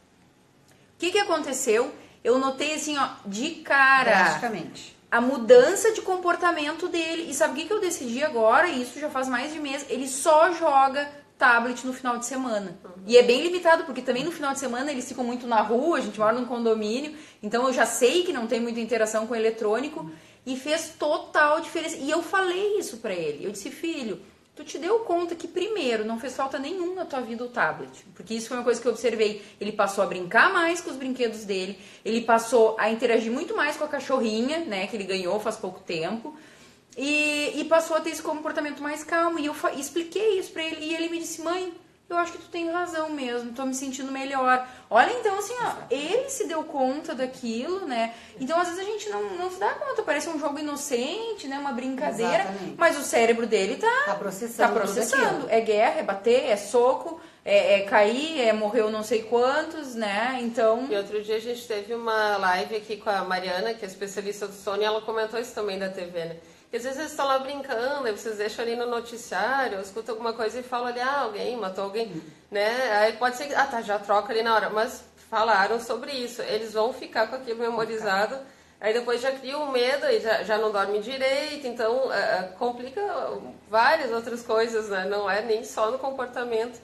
que aconteceu? Eu notei, assim, de cara... Drasticamente. A mudança de comportamento dele. E sabe o que eu decidi agora? E isso já faz mais de mês. Ele só joga tablet no final de semana. E é bem limitado, porque também no final de semana eles ficam muito na rua, a gente mora num condomínio, então eu já sei que não tem muita interação com o eletrônico, e fez total diferença. E eu falei isso pra ele, eu disse, filho, tu te deu conta que primeiro não fez falta nenhum na tua vida o tablet, porque isso foi uma coisa que eu observei, ele passou a brincar mais com os brinquedos dele, ele passou a interagir muito mais com a cachorrinha, né, que ele ganhou faz pouco tempo, e passou a ter esse comportamento mais calmo. E eu expliquei isso pra ele. E ele me disse, mãe, eu acho que tu tem razão mesmo. Tô me sentindo melhor. Olha, então, assim, ó, ele se deu conta daquilo, né? Então, às vezes, a gente não se dá conta. Parece um jogo inocente, né? Uma brincadeira. Exatamente. Mas o cérebro dele tá processando. É guerra, é bater, é soco, é cair, é morrer não sei quantos, né? Então... E outro dia a gente teve uma live aqui com a Mariana, que é especialista do sono, e ela comentou isso também da TV, né? Porque às vezes eles estão lá brincando, aí vocês deixam ali no noticiário, ou escutam alguma coisa e falam ali, alguém matou alguém, né? Aí pode ser que, já troca ali na hora. Mas falaram sobre isso. Eles vão ficar com aquilo memorizado, aí depois já cria um medo e já não dorme direito, então complica várias outras coisas, né? Não é nem só no comportamento.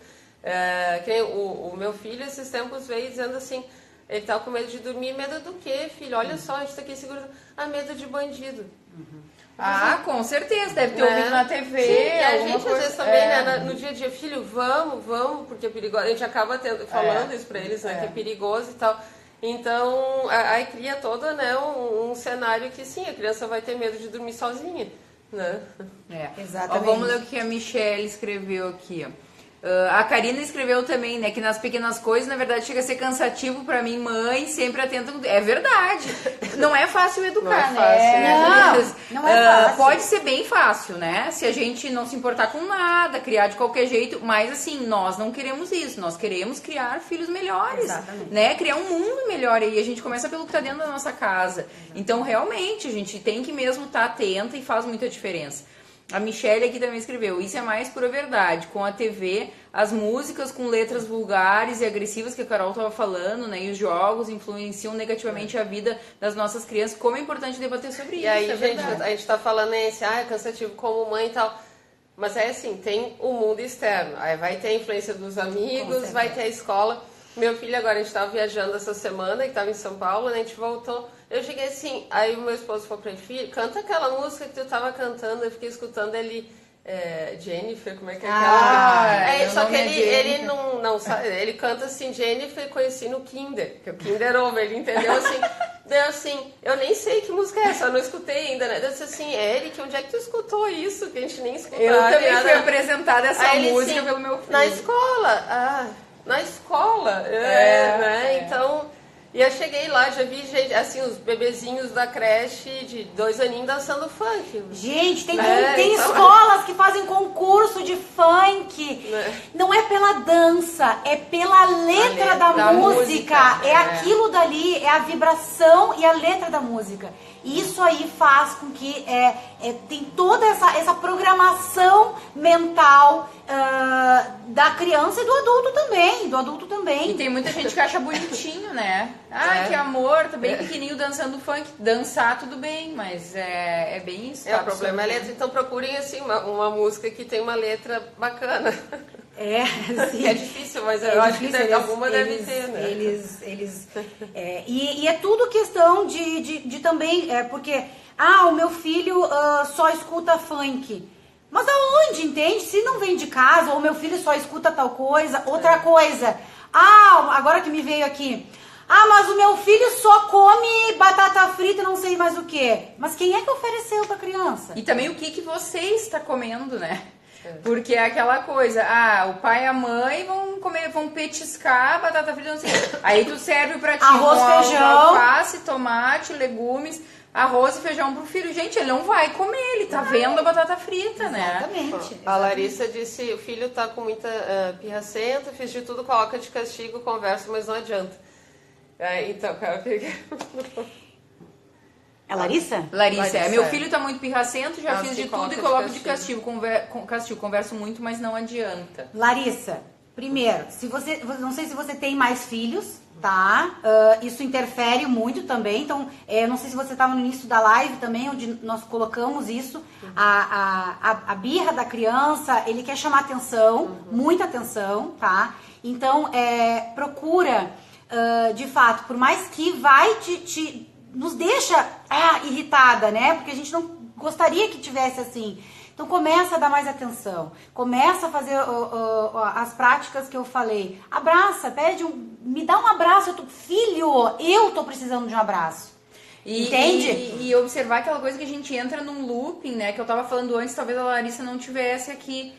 Que o meu filho, esses tempos, veio dizendo assim, ele tá com medo de dormir. Medo do quê, filho? Olha só, a gente tá aqui seguro. Medo de bandido. Com certeza, deve ter ouvido na TV. Sim, e a gente coisa, às vezes também, né, no dia a dia, filho, vamos, porque é perigoso. A gente acaba falando isso pra eles, né, que é perigoso e tal. Então, aí cria todo, né, um cenário que sim, a criança vai ter medo de dormir sozinha, né? Exatamente. Vamos ler o que a Michelle escreveu aqui, ó. A Karina escreveu também, né, que nas pequenas coisas, na verdade, chega a ser cansativo pra mim, mãe, sempre atenta. É verdade. Não é fácil educar, não é fácil, né? Não é fácil. Pode ser bem fácil, né? Se a gente não se importar com nada, criar de qualquer jeito, mas assim, nós não queremos isso. Nós queremos criar filhos melhores, Exatamente. né? Criar um mundo melhor. E a gente começa pelo que tá dentro da nossa casa. Então, realmente, a gente tem que mesmo estar atenta e faz muita diferença. A Michelle aqui também escreveu, isso é mais pura verdade, com a TV, as músicas com letras vulgares e agressivas que a Carol estava falando, né, e os jogos influenciam negativamente a vida das nossas crianças, como é importante debater sobre isso. E aí, é gente, verdade. a gente tá falando esse, é cansativo como mãe e tal, mas é assim, tem o mundo externo, aí vai ter a influência dos amigos, vai ter a escola. Meu filho agora, a gente estava viajando essa semana, que estava em São Paulo, né, a gente voltou. Eu cheguei assim, aí o meu esposo falou pra ele, filho, canta aquela música que tu tava cantando, eu fiquei escutando ele, Jennifer, como é que é aquela? Só que ele não sabe, ele canta assim, Jennifer, conheci no Kinder, que é o Kinder Ovo, ele entendeu assim, daí assim, eu nem sei que música é essa, eu não escutei ainda, né? Eu disse assim, Eric, onde é que tu escutou isso, que a gente nem escutou? Eu também fui apresentada essa música assim, pelo meu filho. Na escola, na escola, né? Então... E eu cheguei lá, já vi gente, assim, os bebezinhos da creche de 2 aninhos dançando funk. Gente, tem escolas que fazem concurso de funk. Não é pela dança, é pela letra da música. É aquilo dali, é a vibração e a letra da música. Isso aí faz com que tem toda essa programação mental da criança e do adulto também. E tem muita gente que acha bonitinho, né? Que amor, tá bem pequenininho dançando funk. Dançar tudo bem, mas é bem isso. O problema é a letra, então procurem assim uma música que tem uma letra bacana. Sim. É difícil, mas eu acho que alguma deve ter, né? E é tudo questão de também, porque, o meu filho só escuta funk. Mas aonde, entende? Se não vem de casa, ou meu filho só escuta tal coisa, outra coisa. Agora que me veio aqui. Mas o meu filho só come batata frita e não sei mais o que. Mas quem é que ofereceu pra criança? E também o que você está comendo, né? Porque é aquela coisa, o pai e a mãe vão petiscar batata frita, não sei. Aí tu serve o pratinho arroz, feijão, alface, tomate, legumes, arroz e feijão pro filho. Gente, ele não vai comer, ele tá vendo a batata frita, né? Exatamente. A Larissa disse, o filho tá com muita pirracenta, fiz de tudo, coloca de castigo, conversa, mas não adianta. Então, cara, É Larissa? Larissa, meu filho tá muito pirracento, já fiz de tudo e coloco de castigo. castigo. Converso muito, mas não adianta. Larissa, primeiro, não sei se você tem mais filhos, tá? Isso interfere muito também. Então, não sei se você estava no início da live também, onde nós colocamos isso. A birra da criança, ele quer chamar atenção, muita atenção, tá? Então, procura, de fato, por mais que nos deixa irritada, né? Porque a gente não gostaria que tivesse assim. Então começa a dar mais atenção, começa a fazer as práticas que eu falei. Abraça, me dá um abraço, filho, eu tô precisando de um abraço. Entende? E observar aquela coisa que a gente entra num looping, né? Que eu tava falando antes, talvez a Larissa não tivesse aqui.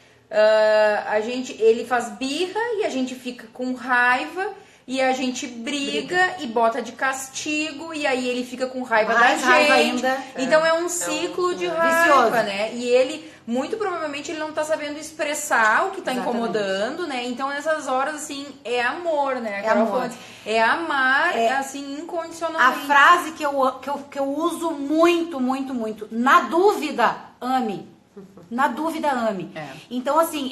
Ele faz birra e a gente fica com raiva. E a gente briga e bota de castigo, e aí ele fica com raiva da gente. Raiva ainda. Então é um ciclo de raiva, vicioso, né? E ele, muito provavelmente, ele não tá sabendo expressar o que tá incomodando, né? Então nessas horas, assim, é amor, né? É amar, assim, incondicionalmente. A frase que eu uso muito, muito, muito. Na dúvida, ame. Na dúvida, ame. Então, assim,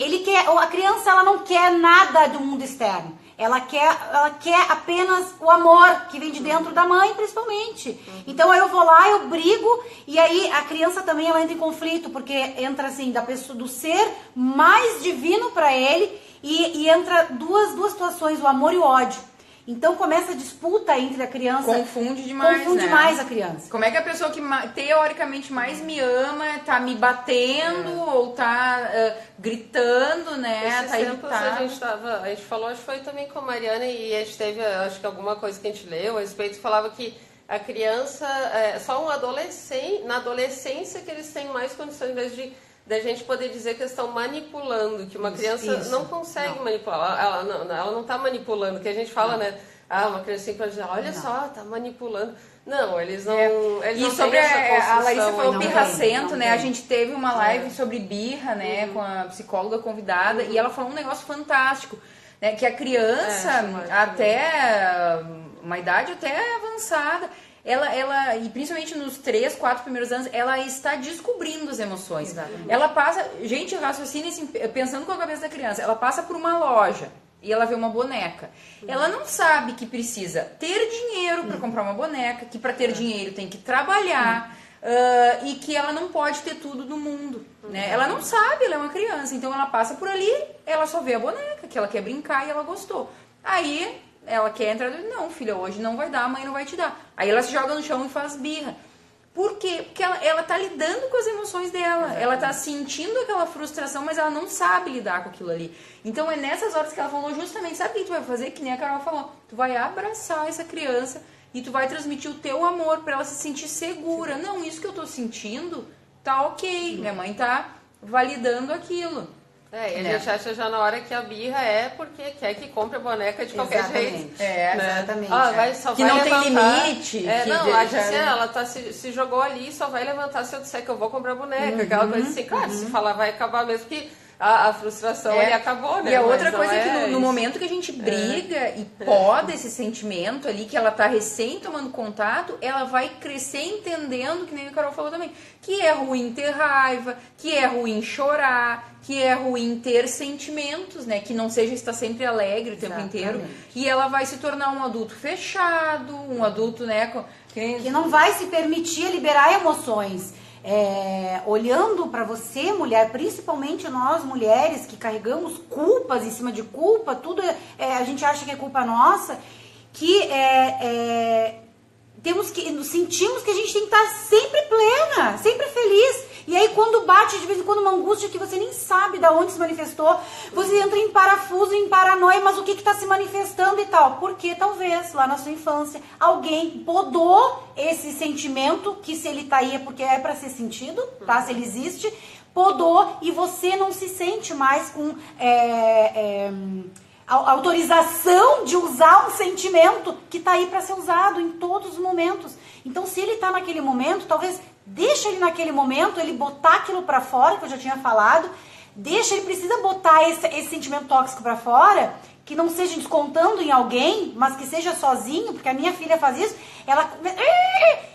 a criança, ela não quer nada do mundo externo. Ela quer apenas o amor que vem de dentro da mãe, principalmente. Então aí eu vou lá, eu brigo, e aí a criança também ela entra em conflito, porque entra assim, da pessoa, do ser mais divino para ele, e entra duas situações, o amor e o ódio. Então começa a disputa entre a criança. Confunde demais, Confunde mais a criança. Como é que a pessoa que teoricamente mais me ama tá me batendo ou tá gritando, né? Esses tempos a gente falou, acho que foi também com a Mariana, e a gente teve, acho que alguma coisa que a gente leu a respeito, falava que a criança, só um adolescente, na adolescência que eles têm mais condições da gente poder dizer que eles estão manipulando, que uma criança não consegue manipular, ela não está manipulando, que a gente fala, né? Uma criancinha pode dizer, olha só, tá manipulando. Não, eles não. Eles não sobre a Larissa falou birracento, né? Tem. A gente teve uma live sobre birra, né? Com a psicóloga convidada, e ela falou um negócio fantástico, né? Que a criança, até uma idade até avançada, ela, e principalmente nos 3, 4 primeiros anos, ela está descobrindo as emoções. Exatamente. Ela passa, gente, raciocina assim, pensando com a cabeça da criança, ela passa por uma loja e ela vê uma boneca. Ela não sabe que precisa ter dinheiro para comprar uma boneca, que para ter dinheiro tem que trabalhar, e que ela não pode ter tudo do mundo. Né? Ela não sabe, ela é uma criança, então ela passa por ali, ela só vê a boneca, que ela quer brincar e ela gostou. Aí ela quer entrar, não, filha, hoje não vai dar, a mãe não vai te dar. Aí ela se joga no chão e faz birra. Por quê? Porque ela tá lidando com as emoções dela. Exatamente. Ela tá sentindo aquela frustração, mas ela não sabe lidar com aquilo ali. Então é nessas horas que ela falou justamente, sabe o que tu vai fazer? Que nem a Carol falou. Tu vai abraçar essa criança e tu vai transmitir o teu amor pra ela se sentir segura. Não, isso que eu tô sentindo tá ok. Minha mãe tá validando aquilo. E a gente acha já na hora que a birra é porque quer que compre a boneca de qualquer jeito. Exatamente. Só que vai não levantar. Tem limite. Ela se jogou ali, só vai levantar se eu disser que eu vou comprar a boneca. Aquela coisa assim, claro, se falar vai acabar mesmo, porque a frustração ali acabou, né? E a outra coisa é que no momento que a gente briga e poda esse sentimento ali, que ela tá recém tomando contato, ela vai crescer entendendo, que nem a Carol falou também, que é ruim ter raiva, que é ruim chorar, que é ruim ter sentimentos, né? Que não seja estar sempre alegre o tempo inteiro. E ela vai se tornar um adulto fechado, um adulto, né? Que não vai se permitir liberar emoções. Olhando para você, mulher, principalmente nós mulheres que carregamos culpas em cima de culpa, tudo a gente acha que é culpa nossa, que sentimos que a gente tem que estar sempre plena, sempre feliz. E aí quando bate de vez em quando uma angústia que você nem sabe de onde se manifestou, você entra em parafuso, em paranoia, mas o que está se manifestando e tal? Porque talvez lá na sua infância alguém podou esse sentimento, que se ele tá aí é porque é para ser sentido, tá? Se ele existe, podou e você não se sente mais com a autorização de usar um sentimento que tá aí para ser usado em todos os momentos. Então se ele tá naquele momento, talvez deixa ele naquele momento, ele botar aquilo pra fora, que eu já tinha falado, ele precisa botar esse sentimento tóxico pra fora, que não seja descontando em alguém, mas que seja sozinho, porque a minha filha faz isso, ela...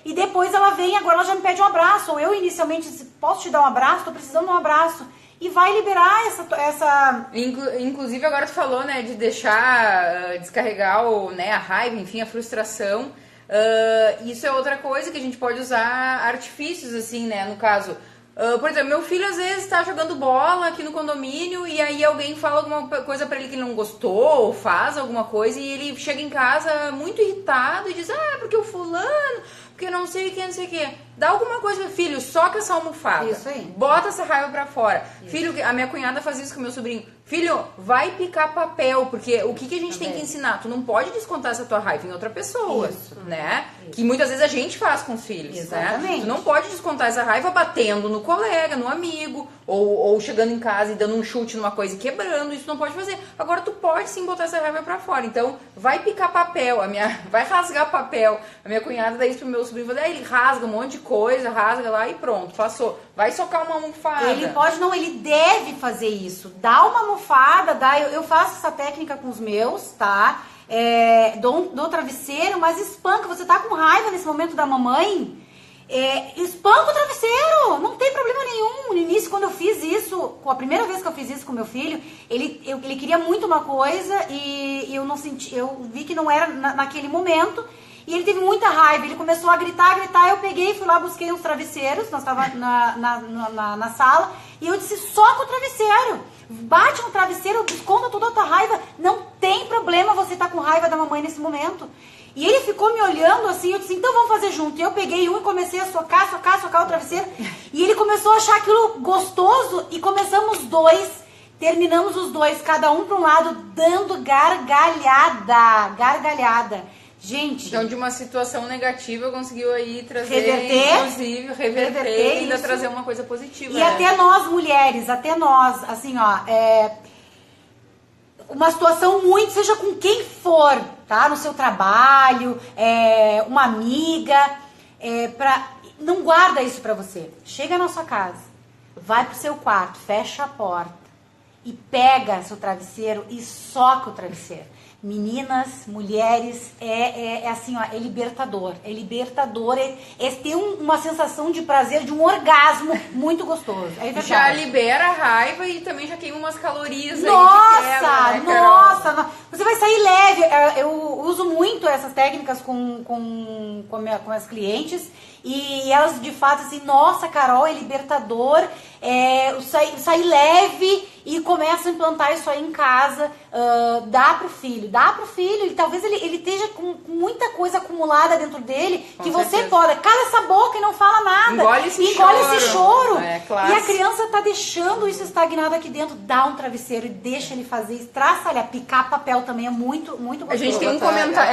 E depois ela vem, agora ela já me pede um abraço, ou eu inicialmente disse, posso te dar um abraço? Tô precisando de um abraço. E vai liberar essa... Inclusive agora tu falou, né, de deixar descarregar a raiva, enfim, a frustração. Isso é outra coisa que a gente pode usar artifícios, assim, né, no caso... por exemplo, meu filho às vezes tá jogando bola aqui no condomínio e aí alguém fala alguma coisa pra ele que ele não gostou, ou faz alguma coisa e ele chega em casa muito irritado e diz, porque o fulano, porque não sei o que, não sei o que. Dá alguma coisa pro filho, soca essa almofada. Isso aí. Bota essa raiva pra fora. Isso. Filho, a minha cunhada faz isso com o meu sobrinho. Filho, vai picar papel, porque o que a gente tem que ensinar? Tu não pode descontar essa tua raiva em outra pessoa, né? Isso. Que muitas vezes a gente faz com os filhos, exatamente, né? Tu não pode descontar essa raiva batendo no colega, no amigo, ou chegando em casa e dando um chute numa coisa e quebrando, isso não pode fazer. Agora tu pode sim botar essa raiva pra fora. Então, vai picar papel, vai rasgar papel. A minha cunhada dá isso pro meu sobrinho, ele rasga um monte de coisa, rasga lá e pronto, passou. Vai socar uma almofada. Ele pode, não, ele deve fazer isso. Dá uma almofada, eu faço essa técnica com os meus, tá? Dou travesseiro, mas espanca. Você tá com raiva nesse momento da mamãe, espanca o travesseiro, não tem problema nenhum. No início, quando eu fiz isso, a primeira vez que eu fiz isso com meu filho, ele queria muito uma coisa e eu não senti, eu vi que não era naquele momento. E ele teve muita raiva, ele começou a gritar, eu peguei, fui lá, busquei uns travesseiros, nós estávamos na sala, e eu disse, soca o travesseiro, bate no travesseiro, desconta toda a tua raiva, não tem problema você estar com raiva da mamãe nesse momento. E ele ficou me olhando assim, eu disse, então vamos fazer junto. E eu peguei um e comecei a socar o travesseiro, e ele começou a achar aquilo gostoso, e terminamos os dois, cada um para um lado, dando gargalhada. Gente... Então, de uma situação negativa, conseguiu aí trazer, inclusive, reverter e ainda trazer uma coisa positiva. E até nós, mulheres, assim, uma situação muito, seja com quem for, tá? No seu trabalho, uma amiga, não guarda isso pra você. Chega na sua casa, vai pro seu quarto, fecha a porta e pega seu travesseiro e soca o travesseiro. Meninas, mulheres, assim, é libertador. Tem uma sensação de prazer, de um orgasmo muito gostoso. Já libera a raiva e também já queima umas calorias nossa, aí de quebra, né, nossa! Você vai sair leve. Eu uso muito essas técnicas com as clientes e elas de fato assim, nossa, Carol, é libertador, sair leve e começa a implantar isso aí em casa, dá pro filho, e talvez ele esteja com muita coisa acumulada dentro dele, que você pode, cala essa boca e não fala nada, engole esse choro, claro. E a criança tá deixando isso estagnado aqui dentro, dá um travesseiro e deixa ele fazer isso, picar papel também é muito, muito gostoso. A gente tem um comentário,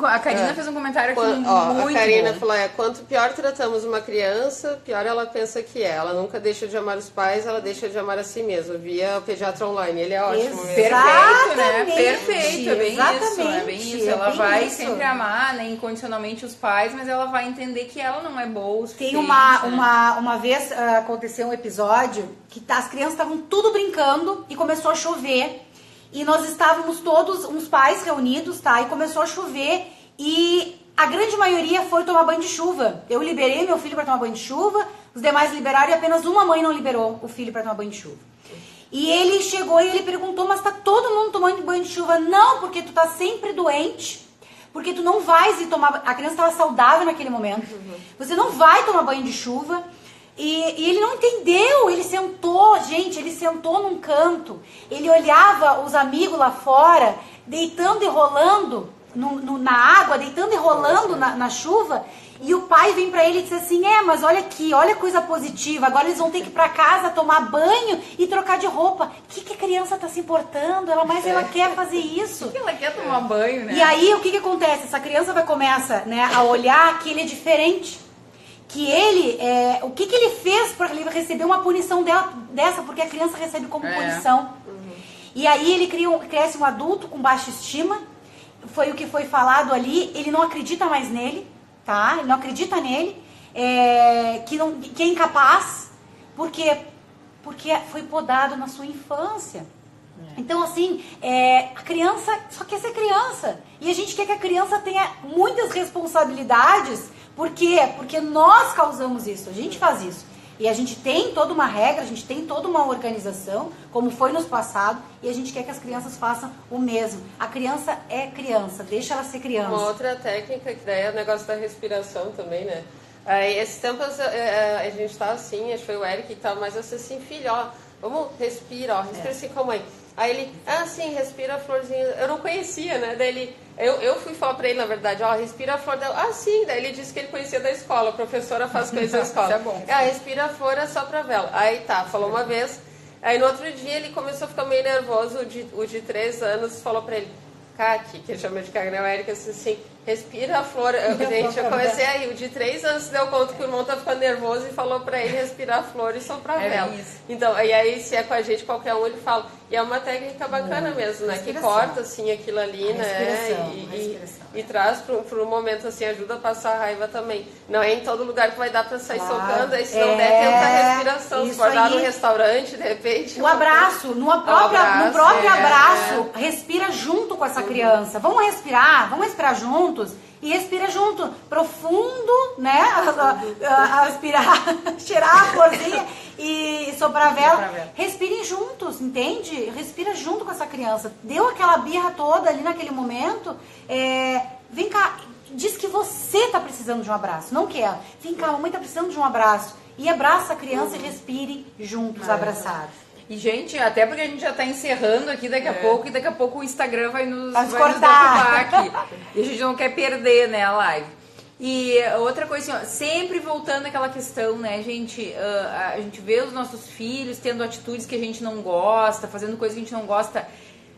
a Karina fez um comentário aqui muito a Karina falou, quanto pior tratamos uma criança, pior ela pensa que é. Ela nunca deixa de amar os pais, ela deixa de amar a si mesma. Via o pediatra online, ele é ótimo. Perfeito, né? Perfeito, é bem exatamente, isso. Ela vai sempre amar, né, incondicionalmente os pais, mas ela vai entender que ela não é boa o suficiente. Tem uma vez aconteceu um episódio que as crianças estavam tudo brincando e começou a chover. E nós estávamos todos, uns pais reunidos, tá? E começou a chover e a grande maioria foi tomar banho de chuva. Eu liberei meu filho para tomar banho de chuva, os demais liberaram e apenas uma mãe não liberou o filho para tomar banho de chuva. E ele chegou e ele perguntou, mas tá todo mundo tomando banho de chuva? Não, porque tu tá sempre doente, porque tu não vais ir tomar... A criança estava saudável naquele momento. Você não vai tomar banho de chuva. E ele não entendeu, ele sentou num canto, ele olhava os amigos lá fora, deitando e rolando na água, deitando e rolando na chuva, e o pai vem pra ele e diz assim, mas olha aqui, olha a coisa positiva, agora eles vão ter que ir pra casa tomar banho e trocar de roupa. O que a criança tá se importando? Ela quer fazer isso. O que ela quer tomar banho, né? E aí, o que acontece? Essa criança começa, né, a olhar que ele é diferente. Que ele, o que ele fez para ele receber uma punição dessa, porque a criança recebe como punição. E aí ele cresce um adulto com baixa estima, foi o que foi falado ali, ele não acredita mais nele, tá? Ele não acredita nele, que é incapaz, porque foi podado na sua infância, Então, assim, a criança só quer ser criança. E a gente quer que a criança tenha muitas responsabilidades. Por quê? Porque nós causamos isso, a gente faz isso. E a gente tem toda uma regra, a gente tem toda uma organização, como foi nos passados, e a gente quer que as crianças façam o mesmo. A criança é criança, deixa ela ser criança. Uma outra técnica, que daí é o negócio da respiração também, né? Aí, esses tempos a gente tá assim, acho que foi o Eric que tava, mas eu disse assim, filho, ó, vamos, respira assim com a mãe. Aí ele, sim, respira a florzinha. Eu não conhecia, né? Daí ele, eu fui falar pra ele, na verdade, respira a flor dela. Sim, daí ele disse que ele conhecia da escola, a professora faz coisas da escola. Isso é bom. Respira a flor é só pra vela. Aí tá, falou uma vez. Aí no outro dia ele começou a ficar meio nervoso, o de 3 anos falou pra ele, Kaki, que ele chama de Kaki, né? O Eric assim, respira a flor. Gente, eu comecei aí, o de 3 anos se deu conta que o irmão tá ficando nervoso e falou pra ele respirar a flor e soprar a vela. Isso. Então, e aí se é com a gente, qualquer um, ele fala. E é uma técnica bacana mesmo, né? Que corta, assim, aquilo ali, né? E traz para um momento, assim, ajuda a passar a raiva também. Não é em todo lugar que vai dar para sair socando, aí se não der, tenta a respiração. Se for dar no restaurante, de repente... O abraço, no próprio abraço, respira junto com essa criança. Vamos respirar juntos? E respira junto, profundo, né? Aspirar, cheirar a florzinha e soprar a vela. Respirem juntos, entende? Respira junto com essa criança. Deu aquela birra toda ali naquele momento. Vem cá, diz que você tá precisando de um abraço, não que ela. Vem cá, a mamãe tá precisando de um abraço. E abraça a criança e respire juntos, abraçados. E, gente, até porque a gente já tá encerrando aqui daqui a pouco, e daqui a pouco o Instagram vai nos cortar aqui. E a gente não quer perder, né, a live. E outra coisa, assim, sempre voltando àquela questão, né, gente, a gente vê os nossos filhos tendo atitudes que a gente não gosta, fazendo coisas que a gente não gosta,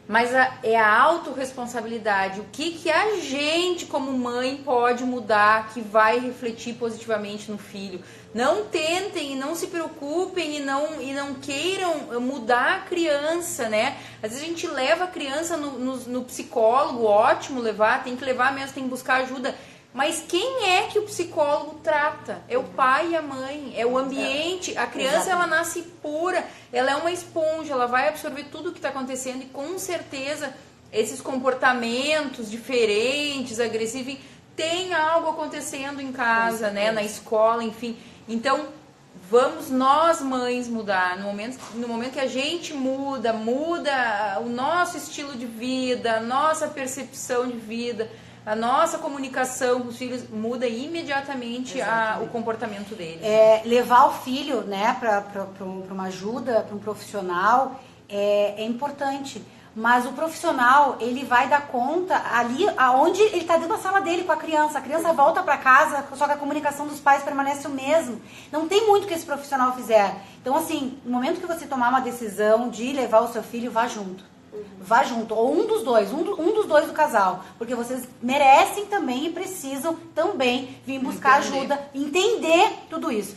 mas é a autorresponsabilidade. O que a gente, como mãe, pode mudar que vai refletir positivamente no filho? Não tentem e não se preocupem e não queiram mudar a criança, né? Às vezes a gente leva a criança no psicólogo, ótimo levar, tem que levar mesmo, tem que buscar ajuda. Mas quem é que o psicólogo trata? É o pai e a mãe, é o ambiente. A criança, ela nasce pura, ela é uma esponja, ela vai absorver tudo o que está acontecendo e com certeza esses comportamentos diferentes, agressivos, tem algo acontecendo em casa, né? Na escola, enfim. Então, vamos nós mães mudar. No momento que a gente muda o nosso estilo de vida, a nossa percepção de vida, a nossa comunicação com os filhos, muda imediatamente o comportamento deles. Levar o filho, né, para uma ajuda, para um profissional, é importante. Mas o profissional, ele vai dar conta ali aonde ele está dentro da sala dele com a criança. A criança volta para casa, só que a comunicação dos pais permanece o mesmo. Não tem muito que esse profissional fizer. Então, assim, no momento que você tomar uma decisão de levar o seu filho, vá junto. Vá junto, ou um dos dois do casal, porque vocês merecem também e precisam também vir buscar ajuda, entender tudo isso.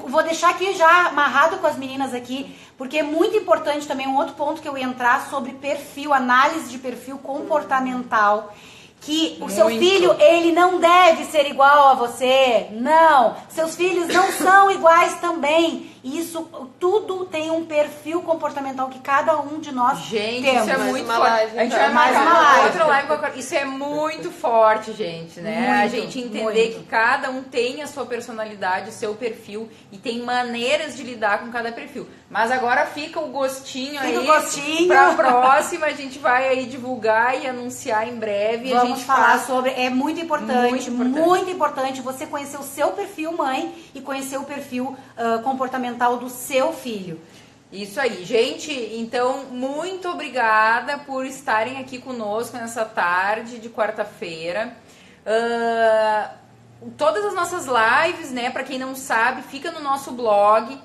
Vou deixar aqui já amarrado com as meninas aqui, porque é muito importante também um outro ponto que eu ia entrar sobre perfil, análise de perfil comportamental. Que o seu filho, ele não deve ser igual a você. Não. Seus filhos não são iguais também. Isso tudo tem um perfil comportamental que cada um de nós temos. Isso é muito forte. A gente vai mais uma outra live. Isso é muito forte, gente, né? Muito, a gente entender que cada um tem a sua personalidade, o seu perfil e tem maneiras de lidar com cada perfil. Mas agora fica o gostinho aí. Pra próxima, a gente vai aí divulgar e anunciar em breve. Vamos falar sobre. É muito importante, muito importante você conhecer o seu perfil mãe e conhecer o perfil comportamental do seu filho. Isso aí, gente. Então, muito obrigada por estarem aqui conosco nessa tarde de quarta-feira. Todas as nossas lives, né, para quem não sabe, fica no nosso blog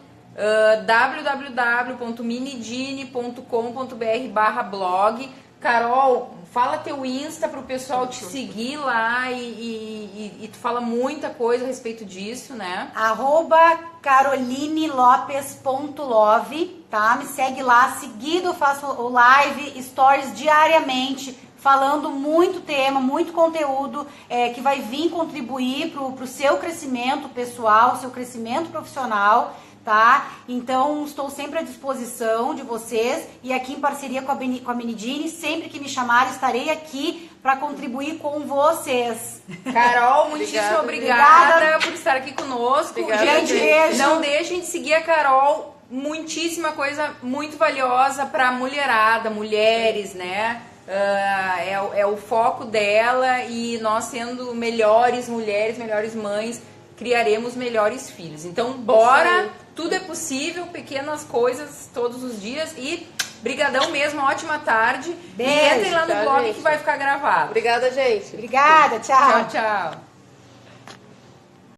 www.minidine.com.br/blog. Carol, fala teu Insta pro pessoal te seguir lá e tu fala muita coisa a respeito disso, né? @carolinelopes.love, tá? Me segue lá, seguido eu faço o live, stories diariamente, falando muito tema, muito conteúdo que vai vir contribuir pro seu crescimento pessoal, seu crescimento profissional, tá? Então, estou sempre à disposição de vocês e aqui em parceria com a Menidine, sempre que me chamarem, estarei aqui para contribuir com vocês. Carol, muitíssimo obrigada por estar aqui conosco. Obrigada, gente. Não deixem de seguir a Carol, muitíssima coisa muito valiosa para mulherada, mulheres, né? É o foco dela e nós sendo melhores mulheres, melhores mães, criaremos melhores filhos. Então, bora, tudo é possível, pequenas coisas todos os dias e brigadão mesmo, ótima tarde. Beijo, E entrem lá no tchau, blog gente. que vai ficar gravado. Obrigada, gente. Obrigada, tchau. Tchau, tchau.